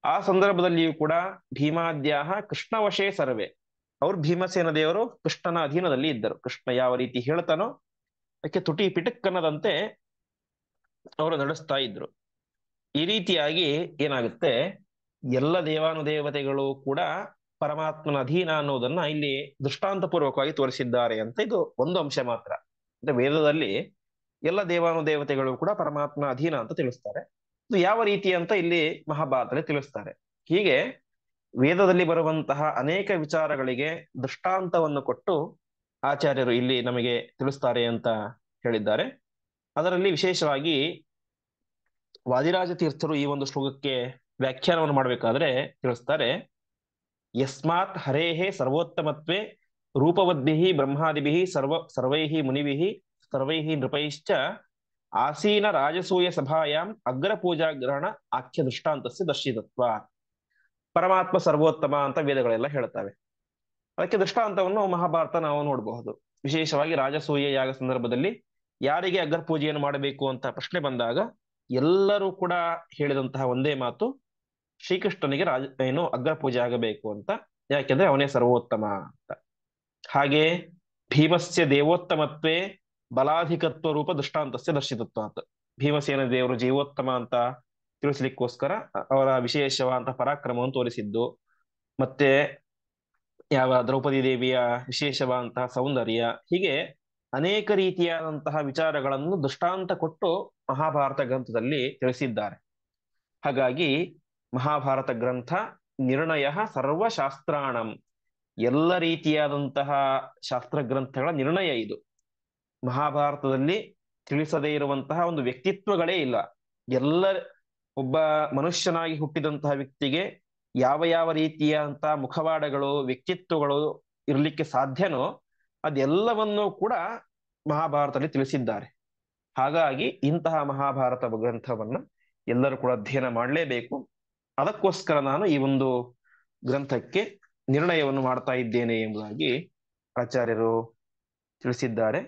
ಆ ಸಂದರ್ಭದಲ್ಲಿಯೂ ಕೂಡ ಭೀಮಾದ್ಯಾಹ ಕೃಷ್ಣವಶೇ ಸರ್ವೇ, ಅವ್ರು ಭೀಮಸೇನ ದೇವರು ಕೃಷ್ಣನ ಅಧೀನದಲ್ಲಿ ಇದ್ದರು. ಕೃಷ್ಣ ಯಾವ ರೀತಿ ಹೇಳ್ತಾನೋ ಅದಕ್ಕೆ ತುಟಿ ಪಿಟಕ್ಕನ್ನದಂತೆ ಅವರು ನಡೆಸ್ತಾ ಇದ್ರು. ಈ ರೀತಿಯಾಗಿ ಏನಾಗುತ್ತೆ, ಎಲ್ಲ ದೇವಾನುದೇವತೆಗಳು ಕೂಡ ಪರಮಾತ್ಮನ ಅಧೀನ ಅನ್ನೋದನ್ನ ಇಲ್ಲಿ ದೃಷ್ಟಾಂತ ಪೂರ್ವಕವಾಗಿ ತೋರಿಸಿದ್ದಾರೆ ಅಂತ ಇದು ಒಂದು ಅಂಶ ಮಾತ್ರ. ಅಂದ್ರೆ ವೇದದಲ್ಲಿ ಎಲ್ಲ ದೇವಾನುದೇವತೆಗಳು ಕೂಡ ಪರಮಾತ್ಮನ ಅಧೀನ ಅಂತ ತಿಳಿಸ್ತಾರೆ. ಇದು ಯಾವ ರೀತಿ ಅಂತ ಇಲ್ಲಿ ಮಹಾಭಾರತದಲ್ಲಿ ತಿಳಿಸ್ತಾರೆ. ಹೀಗೆ ವೇದದಲ್ಲಿ ಬರುವಂತಹ ಅನೇಕ ವಿಚಾರಗಳಿಗೆ ದೃಷ್ಟಾಂತವನ್ನು ಕೊಟ್ಟು ಆಚಾರ್ಯರು ಇಲ್ಲಿ ನಮಗೆ ತಿಳಿಸ್ತಾರೆ ಅಂತ ಹೇಳಿದ್ದಾರೆ. ಅದರಲ್ಲಿ ವಿಶೇಷವಾಗಿ ವಾದಿರಾಜ ತೀರ್ಥರು ಈ ಒಂದು ಶ್ಲೋಕಕ್ಕೆ ವ್ಯಾಖ್ಯಾನವನ್ನು ಮಾಡಬೇಕಾದ್ರೆ ತಿಳಿಸ್ತಾರೆ, ಯಸ್ಮಾತ್ ಹರೇಹೇ ಸರ್ವೋತ್ತಮತ್ವೇ ರೂಪವದ್ಭಿಃ ಬ್ರಹ್ಮಾದಿಭಿಃ ಸರ್ವೈಃ ಮುನಿಭಿಃ ಸರ್ವೈಃ ನೃಪೈಶ್ಚ ಆಸೀನ ರಾಜಸೂಯ ಸಭಾಯಾಂ ಅಗ್ರಪೂಜಾ ಗ್ರಹಣ ಆಖ್ಯ ದೃಷ್ಟಾಂತಸ್ಯ ದರ್ಶಿತತ್ವ. ಪರಮಾತ್ಮ ಸರ್ವೋತ್ತಮ ಅಂತ ವೇದಗಳೆಲ್ಲ ಹೇಳ್ತವೆ. ಅದಕ್ಕೆ ದೃಷ್ಟಾಂತವನ್ನು ಮಹಾಭಾರತ ನಾವು ನೋಡಬಹುದು. ವಿಶೇಷವಾಗಿ ರಾಜಸೂಯ ಯಾಗ ಸಂದರ್ಭದಲ್ಲಿ ಯಾರಿಗೆ ಅಗ್ರ ಪೂಜೆಯನ್ನು ಮಾಡಬೇಕು ಅಂತ ಪ್ರಶ್ನೆ ಬಂದಾಗ ಎಲ್ಲರೂ ಕೂಡ ಹೇಳಿದಂತಹ ಒಂದೇ ಮಾತು, ಶ್ರೀಕೃಷ್ಣನಿಗೆ ಅಗ್ರ ಪೂಜೆ ಆಗಬೇಕು ಅಂತ. ಯಾಕೆಂದ್ರೆ ಅವನೇ ಸರ್ವೋತ್ತಮ ಅಂತ. ಹಾಗೆ ಭೀಮಸ್ಯ ದೇವೋತ್ತಮತ್ವೇ ಬಲಾಧಿಕತ್ವ ರೂಪ ದೃಷ್ಟಾಂತಸ್ಯ ದರ್ಶಿತತ್ವ ಅಂತ. ಭೀಮಸೇನ ದೇವರು ಜೀವೋತ್ತಮ ಅಂತ ತಿಳಿಸ್ಲಿಕ್ಕೋಸ್ಕರ ಅವರ ವಿಶೇಷವಾದಂತ ಪರಾಕ್ರಮವನ್ನು ತೋರಿಸಿದ್ದು, ಮತ್ತೆ ಯಾವ ದ್ರೌಪದಿ ದೇವಿಯ ವಿಶೇಷವಾದಂತಹ ಸೌಂದರ್ಯ, ಹೀಗೆ ಅನೇಕ ರೀತಿಯಾದಂತಹ ವಿಚಾರಗಳನ್ನು ದೃಷ್ಟಾಂತ ಕೊಟ್ಟು ಮಹಾಭಾರತ ಗ್ರಂಥದಲ್ಲಿ ತಿಳಿಸಿದ್ದಾರೆ. ಹಾಗಾಗಿ ಮಹಾಭಾರತ ಗ್ರಂಥ ನಿರ್ಣಯ ಸರ್ವಶಾಸ್ತ್ರಾಣಂ, ಎಲ್ಲ ರೀತಿಯಾದಂತಹ ಶಾಸ್ತ್ರ ಗ್ರಂಥಗಳ ನಿರ್ಣಯ ಇದು. ಮಹಾಭಾರತದಲ್ಲಿ ತಿಳಿಸದೇ ಇರುವಂತಹ ಒಂದು ವ್ಯಕ್ತಿತ್ವಗಳೇ ಇಲ್ಲ. ಎಲ್ಲ ಒಬ್ಬ ಮನುಷ್ಯನಾಗಿ ಹುಟ್ಟಿದಂತಹ ವ್ಯಕ್ತಿಗೆ ಯಾವ ಯಾವ ರೀತಿಯಾದಂತಹ ಮುಖವಾಡಗಳು ವ್ಯಕ್ತಿತ್ವಗಳು ಇರಲಿಕ್ಕೆ ಸಾಧ್ಯನೋ ಅದೆಲ್ಲವನ್ನೂ ಕೂಡ ಮಹಾಭಾರತದಲ್ಲಿ ತಿಳಿಸಿದ್ದಾರೆ. ಹಾಗಾಗಿ ಇಂತಹ ಮಹಾಭಾರತ ಗ್ರಂಥವನ್ನ ಎಲ್ಲರೂ ಕೂಡ ಅಧ್ಯಯನ ಮಾಡಲೇಬೇಕು. ಅದಕ್ಕೋಸ್ಕರ ನಾನು ಈ ಒಂದು ಗ್ರಂಥಕ್ಕೆ ನಿರ್ಣಯವನ್ನು ಮಾಡ್ತಾ ಇದ್ದೇನೆ ಎಂಬುದಾಗಿ ಆಚಾರ್ಯರು ತಿಳಿಸಿದ್ದಾರೆ.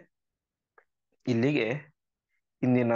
ಇಲ್ಲಿಗೆ ಇಂದಿನ